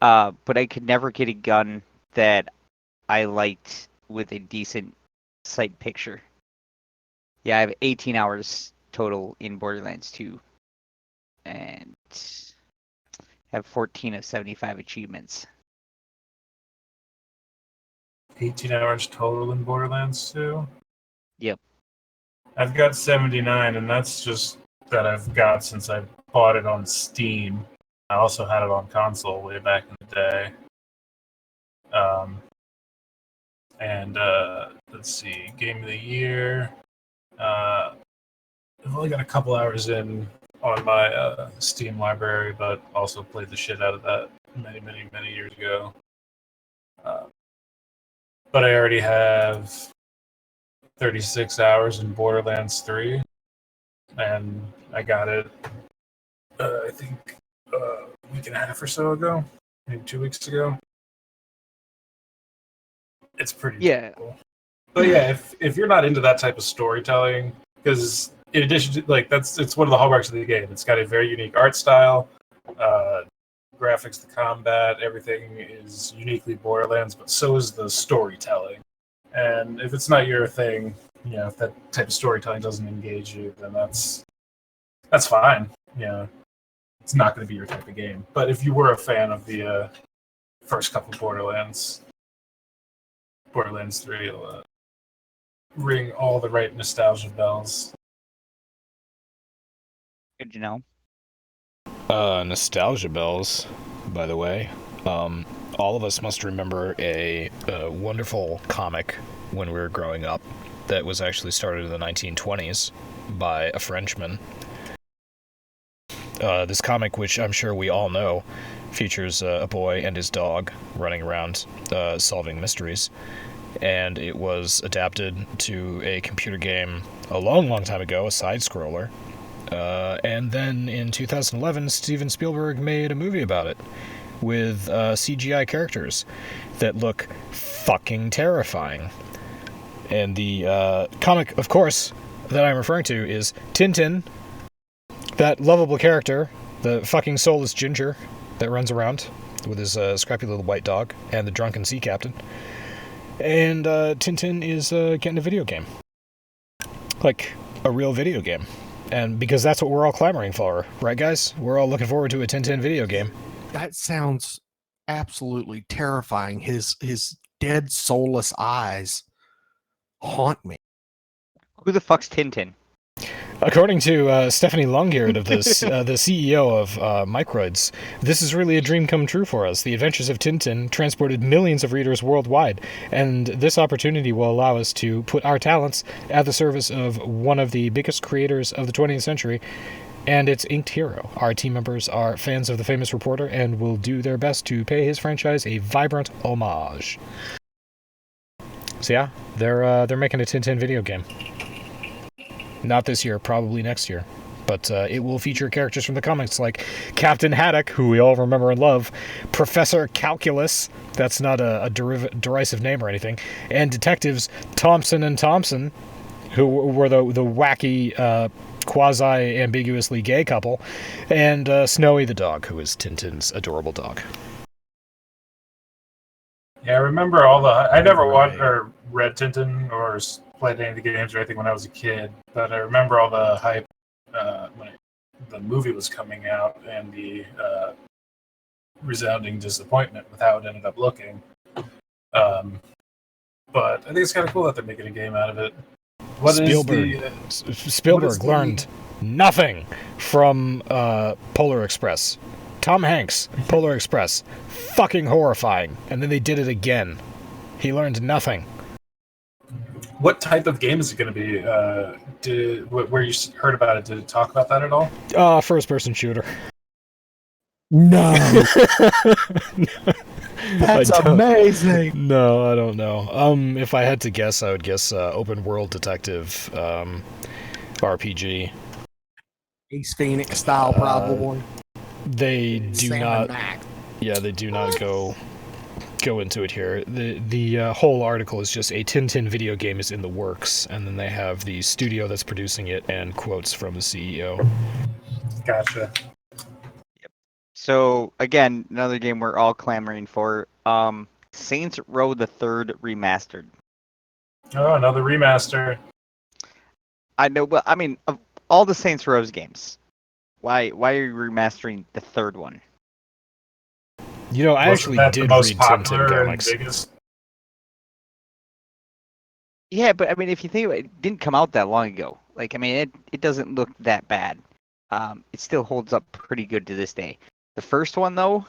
But I could never get a gun that I liked with a decent sight picture. Yeah, I have 18 hours total in Borderlands 2, and have 14 of 75 achievements. 18 hours total in Borderlands 2? Yep. I've got 79, and that's just that I've got since I bought it on Steam. I also had it on console way back in the day. Let's see, Game of the Year. I've only got a couple hours in on my Steam library, but also played the shit out of that many, many, many years ago. But I already have 36 hours in Borderlands 3, and I got it, I think, a week and a half or so ago, maybe 2 weeks ago. It's pretty cool. But yeah, if you're not into that type of storytelling, because in addition to it's one of the hallmarks of the game. It's got a very unique art style, graphics, the combat, everything is uniquely Borderlands, but so is the storytelling. And if it's not your thing, if that type of storytelling doesn't engage you, then that's fine. It's not going to be your type of game. But if you were a fan of the first couple Borderlands 3 will ring all the right nostalgia bells. Good to know. Nostalgia bells, by the way. All of us must remember a wonderful comic when we were growing up that was actually started in the 1920s by a Frenchman. This comic, which I'm sure we all know, features a boy and his dog running around solving mysteries. and it was adapted to a computer game a long, long time ago, a side-scroller. And then in 2011, Steven Spielberg made a movie about it with CGI characters that look fucking terrifying. And the comic, of course, that I'm referring to is Tintin, that lovable character, the fucking soulless ginger that runs around with his scrappy little white dog, and the drunken sea captain. And Tintin is getting a video game. Like, a real video game. And because that's what we're all clamoring for, right, guys? We're all looking forward to a Tintin video game. That sounds absolutely terrifying. His dead, soulless eyes haunt me. Who the fuck's Tintin? According to Stephanie Longyeard, of this, the CEO of Microids, this is really a dream come true for us. The Adventures of Tintin transported millions of readers worldwide, and this opportunity will allow us to put our talents at the service of one of the biggest creators of the 20th century and its inked hero. Our team members are fans of the famous reporter and will do their best to pay his franchise a vibrant homage. So yeah, they're making a Tintin video game. Not this year, probably next year. But it will feature characters from the comics like Captain Haddock, who we all remember and love, Professor Calculus, that's not a derisive name or anything, and detectives Thompson and Thompson, who were the wacky, quasi-ambiguously gay couple, and Snowy the dog, who is Tintin's adorable dog. Yeah, I remember all the... I never watched or read Tintin or played any of the games or anything when I was a kid, but I remember all the hype when the movie was coming out and the resounding disappointment with how it ended up looking. But I think it's kind of cool that they're making a game out of it. Spielberg learned nothing from Polar Express. Tom Hanks, Polar Express, fucking horrifying. And then they did it again. He learned nothing. What type of game is it going to be? Where you heard about it, did it talk about that at all? First-person shooter. No. That's amazing. No, I don't know. If I had to guess, I would guess open world detective RPG. Ace Phoenix style, probably. They do Sam not. and Max. Yeah, they do not go into it here. The whole article is just a Tintin video game is in the works, and then they have the studio that's producing it and quotes from the CEO. Gotcha. So again, another game we're all clamoring for. Saints Row the Third Remastered. Oh, another remaster. I know, but I mean, of all the Saints Row games, why are you remastering the third one? You know, I actually did read Tintin comics. Biggest? Yeah, but I mean, if you think about it, it didn't come out that long ago. Like, I mean, it doesn't look that bad. It still holds up pretty good to this day. The first one, though,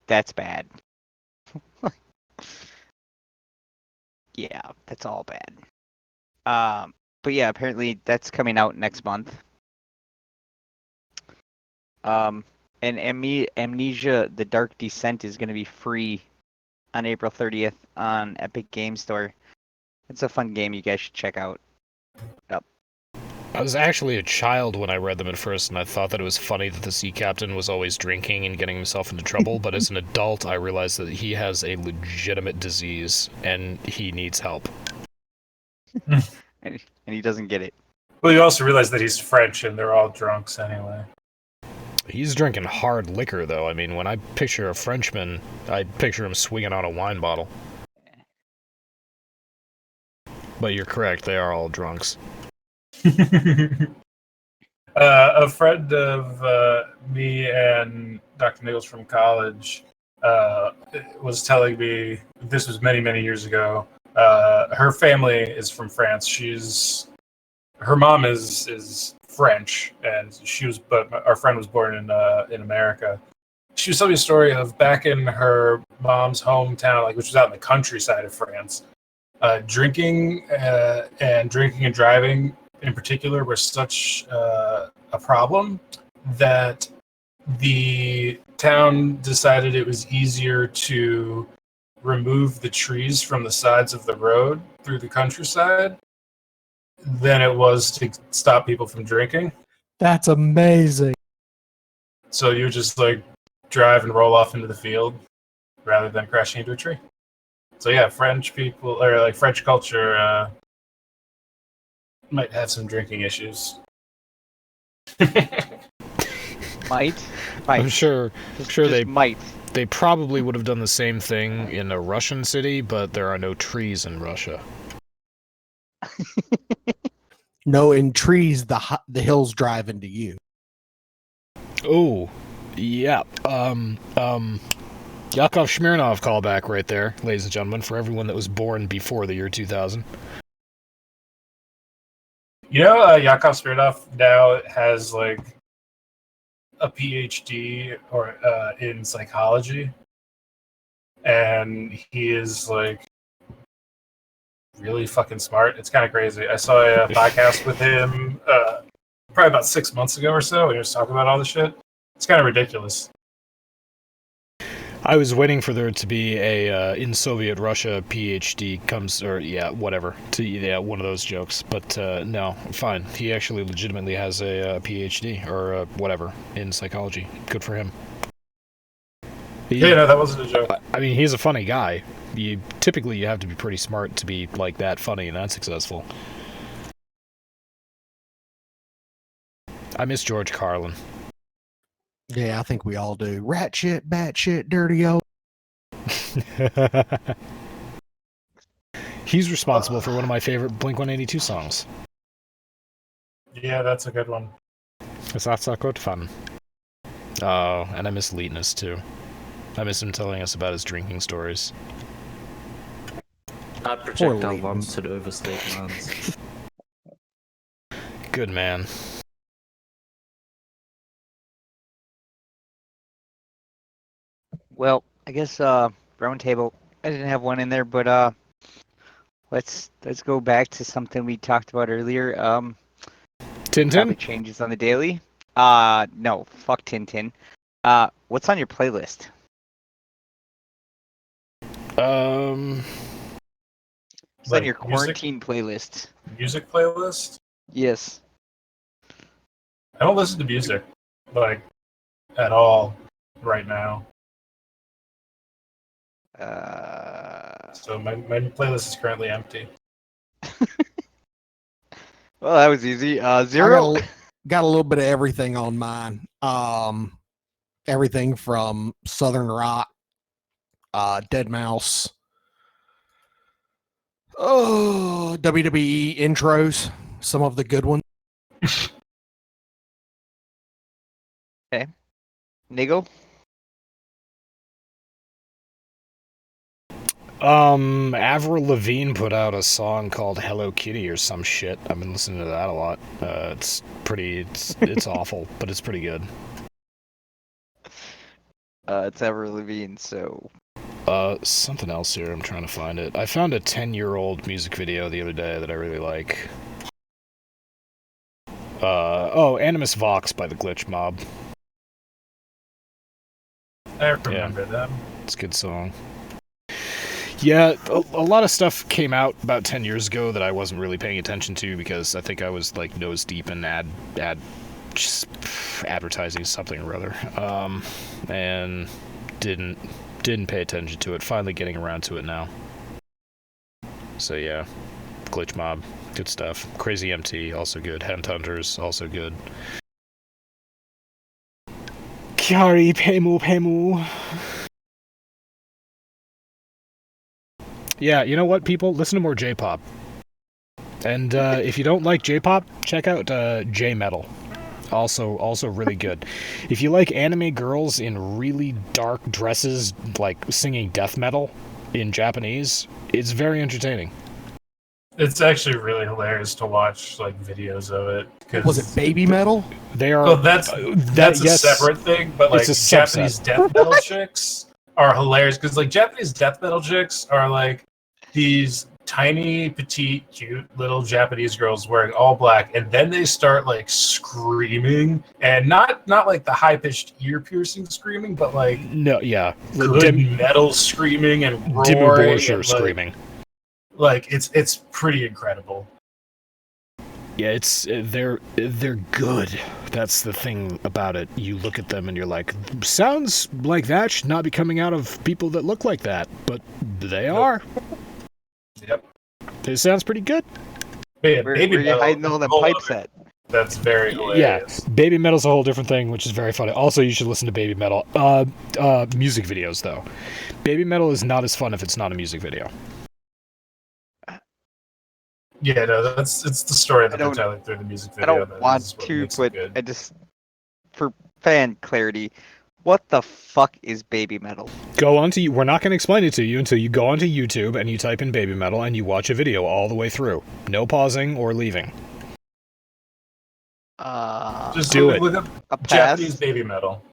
that's bad. Yeah, that's all bad. But yeah, apparently that's coming out next month. And Amnesia: The Dark Descent is going to be free on April 30th on Epic Game Store. It's a fun game you guys should check out. Yep. I was actually a child when I read them at first, and I thought that it was funny that the sea captain was always drinking and getting himself into trouble, but as an adult, I realized that he has a legitimate disease, and he needs help. And he doesn't get it. Well, you also realize that he's French, and they're all drunks anyway. He's drinking hard liquor, though. I mean, when I picture a Frenchman, I picture him swinging on a wine bottle. But you're correct, they are all drunks. A friend of me and Dr. Nichols from college was telling me, this was many, many years ago, her family is from France. Her mom is French, and but our friend was born in America. She was telling me a story of back in her mom's hometown, which was out in the countryside of France. Drinking and driving in particular were such a problem that the town decided it was easier to remove the trees from the sides of the road through the countryside than it was to stop people from drinking. That's amazing. So you would just like drive and roll off into the field rather than crashing into a tree. So yeah, French people or like French culture might have some drinking issues. Might. I'm sure Just they might. They probably would have done the same thing in a Russian city, but there are no trees in Russia. No, in trees, the hills drive into you. Oh, yeah. Yakov Smirnov callback right there, ladies and gentlemen, for everyone that was born before the year 2000. You know, Yakov Smirnov now has like a PhD or in psychology, and he is like really fucking smart. It's kind of crazy. I saw a podcast with him probably about 6 months ago or so, and he was talking about all this shit. It's kind of ridiculous. I was waiting for there to be a in Soviet Russia PhD comes, or yeah, whatever, one of those jokes. But no, fine. He actually legitimately has a PhD or whatever in psychology. Good for him. Yeah, no, that wasn't a joke. I mean, he's a funny guy. Typically you have to be pretty smart to be like that funny and that successful. I miss George Carlin. Yeah, I think we all do. Rat shit, bat shit, dirty old. He's responsible for one of my favorite Blink-182 songs. Yeah, that's a good one. That's not good fun. Oh, and I miss Leetness too. I miss him telling us about his drinking stories. Projectile bombs to overstate lands. Good man. Well, I guess round table. I didn't have one in there, but let's go back to something we talked about earlier. Tintin? Probably changes on the daily. No, fuck Tintin. What's on your playlist? What's Like on your music? quarantine playlist? Music playlist? Yes. I don't listen to music, like, at all right now. So my playlist is currently empty. Well, that was easy. Zero. Got a little bit of everything on mine. Everything from Southern rock, Dead Mouse, WWE intros, some of the good ones. Okay. Niggle. Avril Lavigne put out a song called Hello Kitty or some shit. I've been listening to that a lot. It's awful, but it's pretty good. It's Avril Lavigne, so. Something else here, I'm trying to find it. I found a 10-year-old music video the other day that I really like. Animus Vox by the Glitch Mob. I remember them. It's a good song. Yeah, a lot of stuff came out about 10 years ago that I wasn't really paying attention to because I think I was like nose deep in just advertising something or other, and didn't pay attention to it. Finally getting around to it now. So yeah, Glitch Mob, good stuff. Crazy MT, also good. Headhunters, also good. Kyari Pemu. Yeah, you know what, people? Listen to more J-pop. And if you don't like J-pop, check out J-metal. Also really good. If you like anime girls in really dark dresses, like singing death metal in Japanese, it's very entertaining. It's actually really hilarious to watch like videos of it. Was it baby metal? They are. Well, that's a separate thing, but like Japanese death metal chicks are hilarious because like Japanese death metal chicks are like these tiny, petite, cute little Japanese girls wearing all black, and then they start like screaming, and not like the high pitched ear piercing screaming, but like No, yeah, good metal screaming and Dimmu roaring Borgir and screaming. Like it's pretty incredible. Yeah, they're good. That's the thing about it. You look at them and you're like, sounds like that should not be coming out of people that look like that, but they are. Yep. It sounds pretty good. Man, Where you hiding all them pipes at? That's very hilarious. Yeah, baby metal's a whole different thing, which is very funny. Also, you should listen to baby metal. Music videos though. Baby metal is not as fun if it's not a music video. Yeah, no, it's the story that they're telling through the music video. I don't want to, but I just, for fan clarity, what the fuck is baby metal? We're not going to explain it to you until you go onto YouTube and you type in baby metal and you watch a video all the way through. No pausing or leaving. Just do it. Look up Japanese baby metal.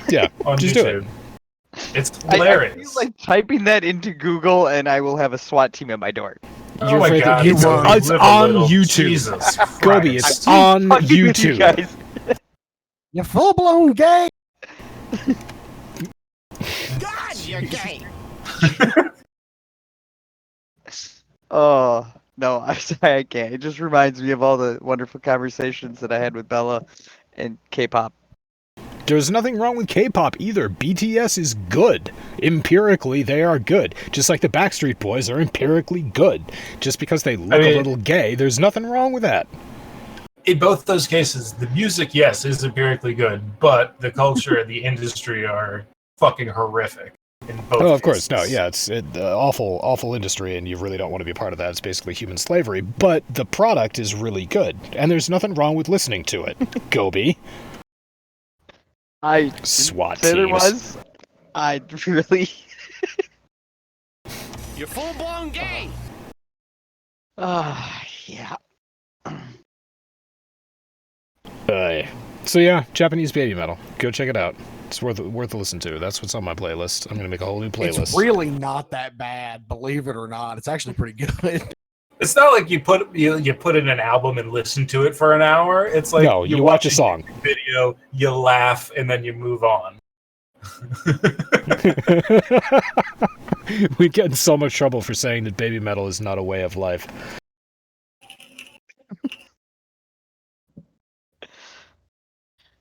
Yeah, on just YouTube. do it. It's hilarious. I feel like typing that into Google and I will have a SWAT team at my door. Oh my God, it's on YouTube. Jesus Gobi, Christ. it's on Fuck you YouTube. guys. You're full blown gay. God, you're gay. Oh, no, I'm sorry, I can't. It just reminds me of all the wonderful conversations that I had with Bella and K-pop. There's nothing wrong with K-pop either. BTS is good. Empirically, they are good. Just like the Backstreet Boys are empirically good. Just because they look a little gay, there's nothing wrong with that. In both those cases, the music, yes, is empirically good, but the culture and the industry are fucking horrific. In both of cases. course, no, yeah, it's awful industry, and you really don't want to be a part of that. It's basically human slavery, but the product is really good, and there's nothing wrong with listening to it. Gobi. I SWAT said there teams. was. I really. You're full blown gay. Yeah. So yeah, Japanese baby metal. Go check it out. It's worth a listen to. That's what's on my playlist. I'm gonna make a whole new playlist. It's really not that bad, believe it or not. It's actually pretty good. It's not like you put in an album and listen to it for an hour. It's like no, you watch a song, video, you laugh, and then you move on. We get in so much trouble for saying that baby metal is not a way of life.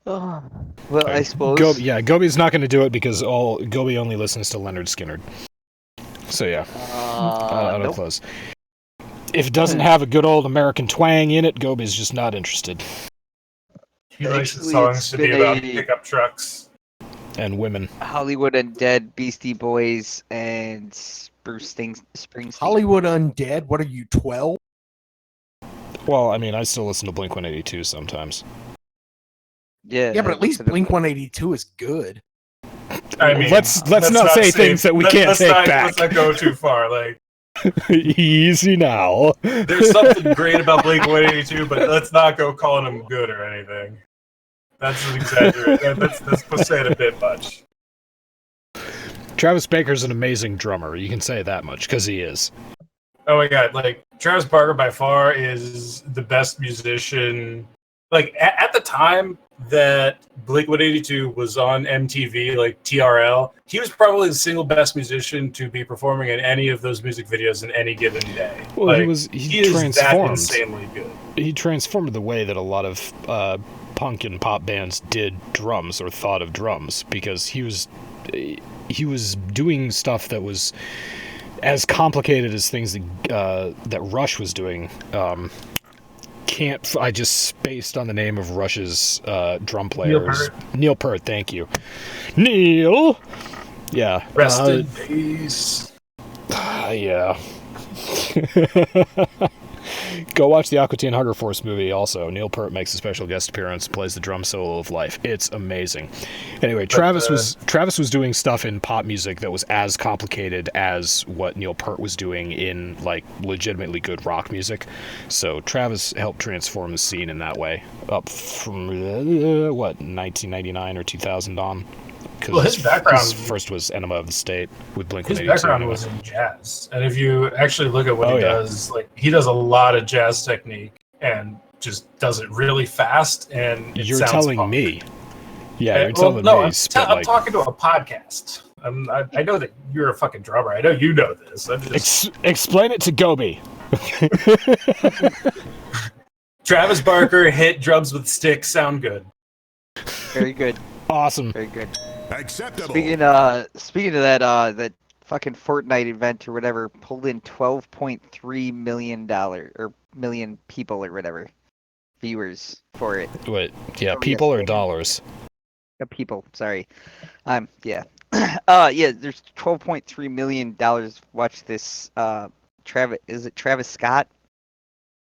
Well, I suppose. Gobi's not going to do it because Gobi only listens to Leonard Skinner. So yeah, out of close. If it doesn't have a good old American twang in it, Gobi's just not interested. He likes the songs to be about pickup trucks and women. Hollywood Undead, Beastie Boys, and Springsteen. Hollywood Undead? What are you, 12? Well, I mean, I still listen to Blink-182 sometimes. Yeah, but at least Blink-182 is good. I mean, let's not say things that we can't take back. Let's not go too far. Like, easy now. There's something great about Blink-182, but let's not go calling them good or anything. That's an exaggeration. That's saying a bit much. Travis Baker's an amazing drummer. You can say that much because he is. Oh my God! Like Travis Barker by far is the best musician. Like at the time that Blink-182 was on MTV, like TRL, he was probably the single best musician to be performing in any of those music videos in any given day. Well, like, he is that transformed. insanely good. He transformed the way that a lot of punk and pop bands did drums or thought of drums because he was doing stuff that was as complicated as things that Rush was doing. I just spaced on the name of Rush's drum players. Neil Peart, thank you. Neil! Yeah. Rest in peace. Yeah. Go watch the Aqua Teen Hunger Force movie also. Neil Peart makes a special guest appearance, plays the drum solo of life. It's amazing. Anyway, Travis was doing stuff in pop music that was as complicated as what Neil Peart was doing in like legitimately good rock music. So Travis helped transform the scene in that way. Up from 1999 or 2000 on. Well, his background first was Enema of the State with his Blink-182. background was in jazz, and if you actually look at what he yeah. does, like he does a lot of jazz technique and just does it really fast, and it You're sounds telling punk. me. Yeah, you're Well, telling no, me. I'm talking to a podcast. I know that you're a fucking drummer. I know you know this. I'm just... Explain it to Gobi. Travis Barker hit drums with sticks. Sound good. Very good. Awesome. Very good. Acceptable. Speaking of that fucking Fortnite event or whatever pulled in $12.3 million or million people or whatever viewers for it. Wait, yeah, Oh, people yes, or dollars? People, sorry. Yeah. Yeah, there's $12.3 million watch this Travis, is it Travis Scott?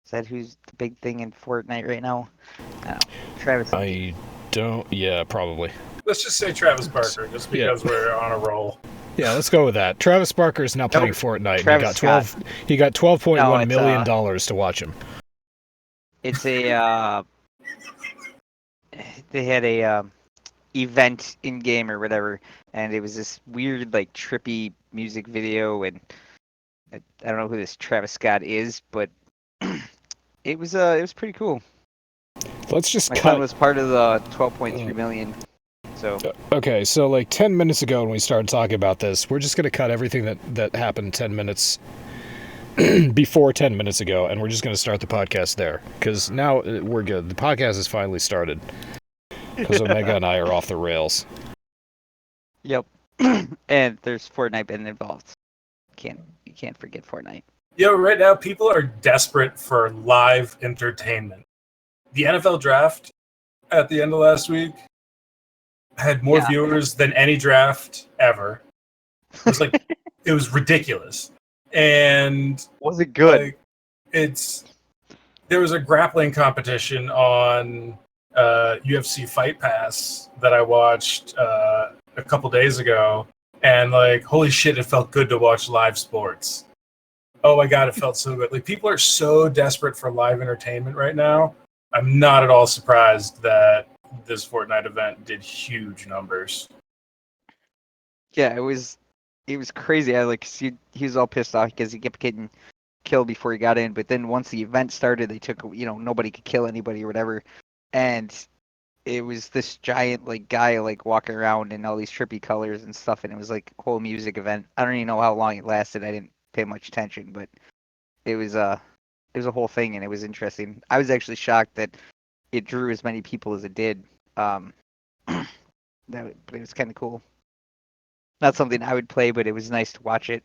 Is that who's the big thing in Fortnite right now? I don't know. Travis. I don't. Yeah, probably. Let's just say Travis Barker, just because we're on a roll. Yeah, let's go with that. Travis Barker is now playing Fortnite. And he got $12.1 million dollars to watch him. It's a they had a event in game or whatever, and it was this weird like trippy music video, and I don't know who this Travis Scott is, but it was pretty cool. Let's just My cut. son was part of the 12.3 million. So Okay, so like 10 minutes ago when we started talking about this, we're just gonna cut everything that happened 10 minutes before 10 minutes ago, and we're just gonna start the podcast there because now we're good. The podcast has finally started because Omega and I are off the rails. yep. And there's Fortnite been involved. You can't forget Fortnite. Right now people are desperate for live entertainment. The NFL draft at the end of last week had more viewers than any draft ever. It was like it was ridiculous. And Was it good? There was a grappling competition on UFC Fight Pass that I watched a couple days ago, and like holy shit, it felt good to watch live sports. Oh my god, it felt so good. Like people are so desperate for live entertainment right now. I'm not at all surprised that this Fortnite event did huge numbers. Yeah, it was crazy. He was all pissed off because he kept getting killed before he got in. But then once the event started, they took nobody could kill anybody or whatever, and it was this giant like guy like walking around in all these trippy colors and stuff, and it was like a whole music event. I don't even know how long it lasted. I didn't pay much attention, but it was a whole thing, and it was interesting. I was actually shocked that it drew as many people as it did. But it was kind of cool. Not something I would play, but it was nice to watch it.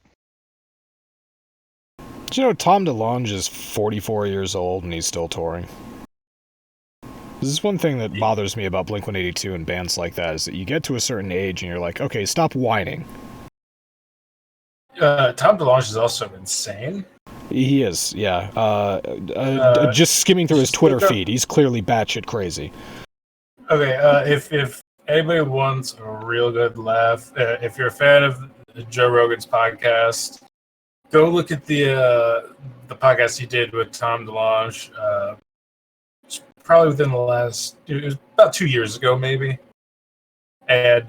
Do you know Tom DeLonge is 44 years old and he's still touring? This is one thing that bothers me about Blink-182 and bands like that, is that you get to a certain age and you're like, okay, stop whining. Tom DeLonge is also insane. He is, yeah. Just skimming through his Twitter feed, he's clearly batshit crazy. Okay, if anybody wants a real good laugh, if you're a fan of Joe Rogan's podcast, go look at the podcast he did with Tom DeLonge. Probably within it was about 2 years ago, maybe. And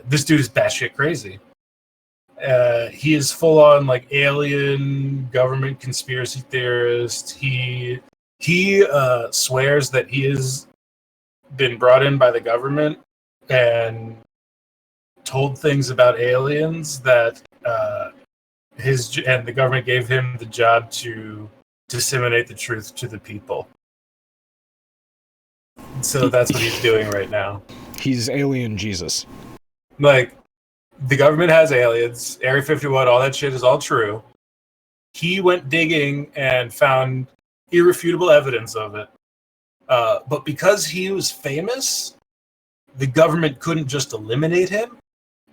this dude is batshit crazy. He is full on like alien government conspiracy theorist. He swears that he has been brought in by the government and told things about aliens that the government gave him the job to disseminate the truth to the people. So that's what he's doing right now. He's alien Jesus. Like, the government has aliens, Area 51, all that shit is all true. He went digging and found irrefutable evidence of it. But because he was famous, the government couldn't just eliminate him.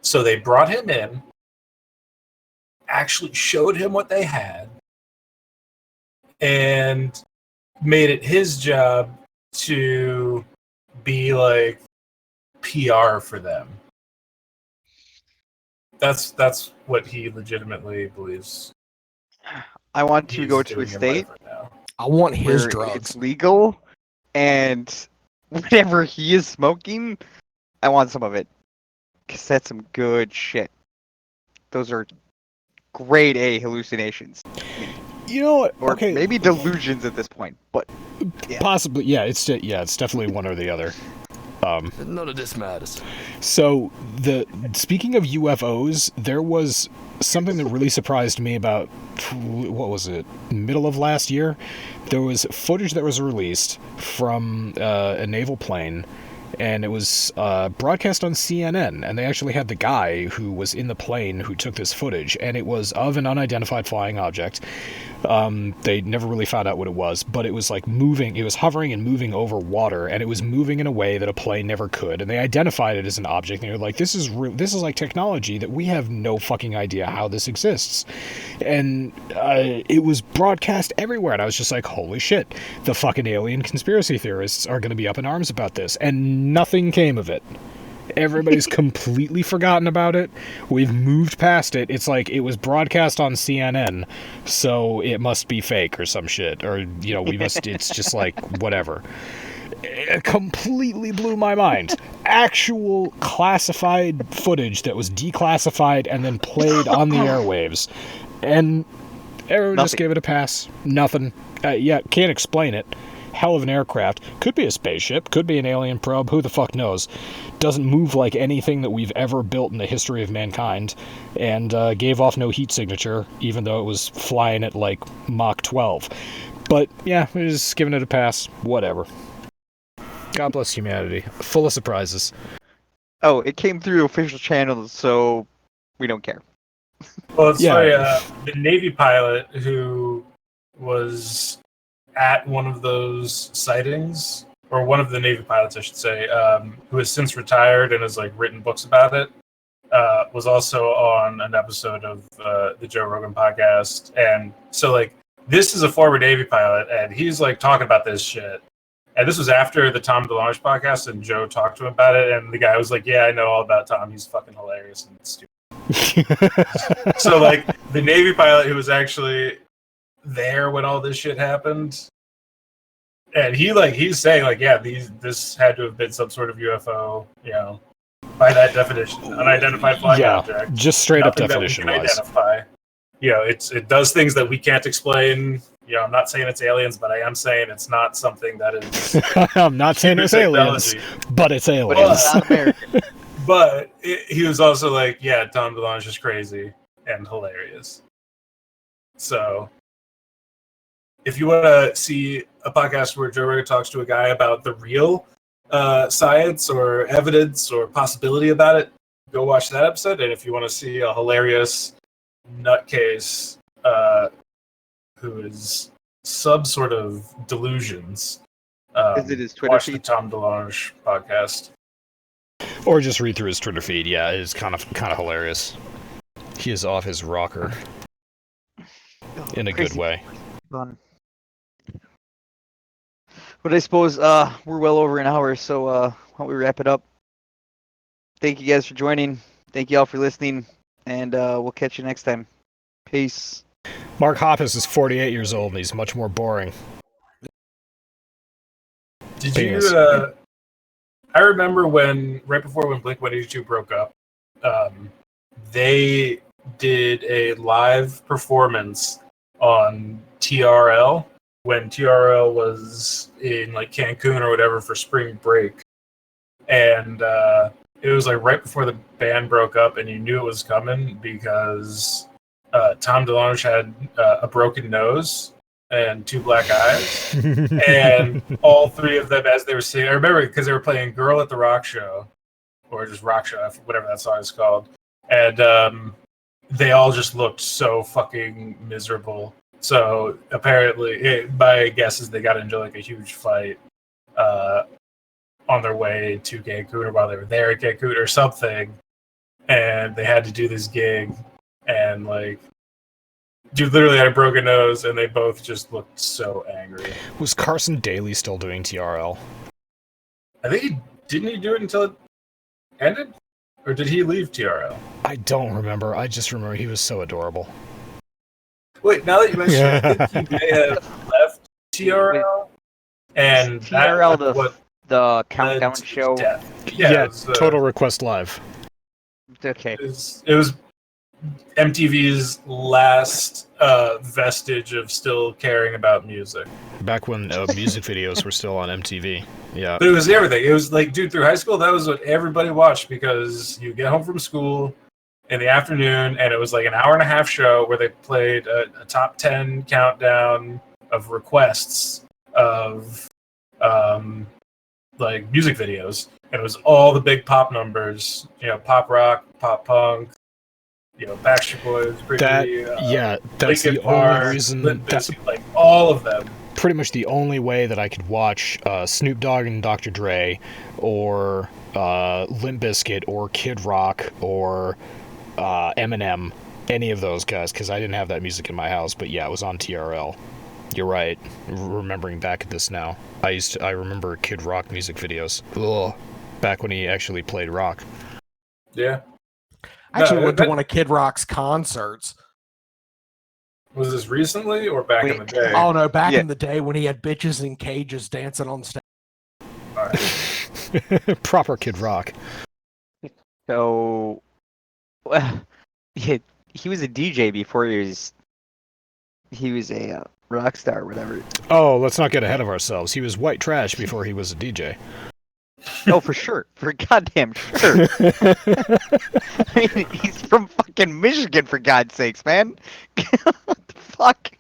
So they brought him in, actually showed him what they had, and made it his job to be like PR for them. That's what he legitimately believes. I want to go to a state I want his where drugs. it's legal, and whatever he is smoking, I want some of it. because that's some good shit. Those are grade A hallucinations. You know what? Or Okay, maybe delusions at this point, but yeah. possibly. Yeah, it's definitely one or the other. None of this matters. So speaking of UFOs, there was something that really surprised me about what was it, middle of last year? There was footage that was released from a naval plane, and it was broadcast on CNN, and they actually had the guy who was in the plane who took this footage, and it was of an unidentified flying object. They never really found out what it was, but it was like moving, it was hovering and moving over water, and it was moving in a way that a plane never could, and they identified it as an object, and they were like, this is like technology that we have no fucking idea how this exists. And it was broadcast everywhere, and I was just like, holy shit, the fucking alien conspiracy theorists are going to be up in arms about this, and nothing came of it. Everybody's completely forgotten about it. We've moved past it. It's like it was broadcast on CNN, so it must be fake or some shit. Or, you know, it's just like, whatever. It completely blew my mind. Actual classified footage that was declassified and then played on the airwaves. And everyone just gave it a pass. Nothing. Can't explain it. Hell of an aircraft. Could be a spaceship, could be an alien probe, who the fuck knows. Doesn't move like anything that we've ever built in the history of mankind, and gave off no heat signature, even though it was flying at like Mach 12. But yeah, we're just giving it a pass. Whatever. God bless humanity. Full of surprises. Oh, it came through official channels, so we don't care. Well, it's funny, the Navy pilot who was at one of those sightings, or one of the Navy pilots, I should say, who has since retired and has like written books about it, was also on an episode of the Joe Rogan podcast. And so like, this is a former Navy pilot, and he's like talking about this shit. And this was after the Tom DeLonge podcast, and Joe talked to him about it, and the guy was like, yeah, I know all about Tom. He's fucking hilarious and stupid. So like, the Navy pilot who was actually there when all this shit happened, and he's saying like, yeah, this had to have been some sort of UFO, you know, by that definition, unidentified flying object. Just straight up Nothing definition that we can wise. identify. You know, it does things that we can't explain. You know, I'm not saying it's aliens, but I am saying it's not something that is. I'm not saying it's aliens, but it's aliens. But he was also like, yeah, Tom DeLonge is crazy and hilarious. So, if you want to see a podcast where Joe Rogan talks to a guy about the real science or evidence or possibility about it, go watch that episode. And if you want to see a hilarious nutcase who is some sort of delusions, Is it his Twitter watch feed? the Tom DeLonge podcast. Or just read through his Twitter feed. Yeah, it is kind of hilarious. He is off his rocker in a good way. Fun. But I suppose we're well over an hour, so why don't we wrap it up? Thank you guys for joining. Thank you all for listening, and we'll catch you next time. Peace. Mark Hoppus is 48 years old, and he's much more boring. Did Penis. you? I remember right before Blink-182 broke up, they did a live performance on TRL when TRL was in like Cancun or whatever for spring break, and it was like right before the band broke up, and you knew it was coming because Tom DeLonge had a broken nose and two black eyes, and all three of them, as they were singing, I remember because they were playing "Girl at the Rock Show" or just "Rock Show," whatever that song is called, and they all just looked so fucking miserable. So apparently, my guess is they got into like a huge fight on their way to Cancun, or while they were there at Cancun or something, and they had to do this gig, and like, dude literally had a broken nose, and they both just looked so angry. Was Carson Daly still doing TRL? I think didn't he do it until it ended, or did he leave TRL? I don't remember. I just remember he was so adorable. Wait, now that you mention it, I think he may have left TRL, and TRL, that was what the led countdown to his show. death. Yeah, it was, Total Request Live. Okay. It was MTV's last vestige of still caring about music. Back when music videos were still on MTV. Yeah. But it was everything. It was like, dude, through high school, that was what everybody watched because you get home from school in the afternoon, and it was like an hour-and-a-half show where they played a top 10 countdown of requests of like music videos. And it was all the big pop numbers, pop rock, pop punk, Backstreet Boys, that's Linkin the Park, only reason. Limp That's Bizkit, like all of them. pretty much the only way that I could watch Snoop Dogg and Dr. Dre, or Limp Bizkit, or Kid Rock, or Eminem, any of those guys, because I didn't have that music in my house. But yeah, it was on TRL. You're right. Remembering back at this now, I remember Kid Rock music videos. Ugh. Back when he actually played rock. Yeah. I actually went to one of Kid Rock's concerts. Was this recently or back in the day? Oh no, back in the day when he had bitches in cages dancing on stage. All right. Proper Kid Rock. So, he was a DJ before he was a rock star or whatever. Oh, let's not get ahead of ourselves. He was white trash before he was a DJ. Oh, for sure. For goddamn sure. I mean, he's from fucking Michigan, for God's sakes, man. What the fuck?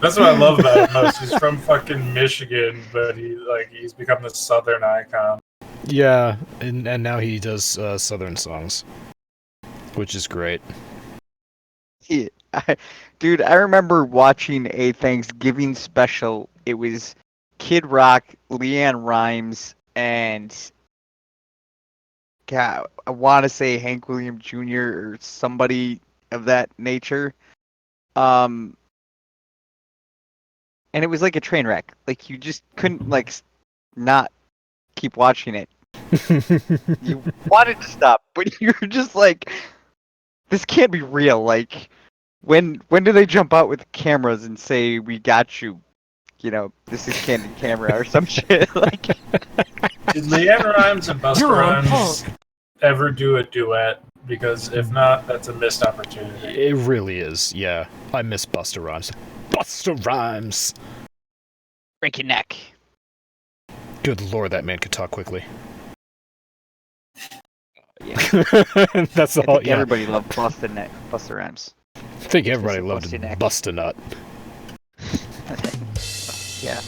That's what I love about him most. He's from fucking Michigan, but he's become the Southern icon. Yeah, and now he does Southern songs, which is great. Yeah, dude, I remember watching a Thanksgiving special. It was Kid Rock, Leanne Rimes, and God, I want to say Hank Williams Jr. or somebody of that nature. And it was like a train wreck. Like, you just couldn't not keep watching it. You wanted to stop, but you were just like, this can't be real. Like, when do they jump out with cameras and say, we got you? This is candid camera or some shit. Like, did Leanne Rimes and Busta Rhymes ever do a duet? Because if not, that's a missed opportunity. It really is, yeah. I miss Busta Rhymes. Busta Rhymes! break your neck. Good lord, that man could talk quickly. Yeah. That's the I whole, think yeah. everybody loved Busta Rhymes. I think everybody loved Busta Neck. Busta Nut. Yeah.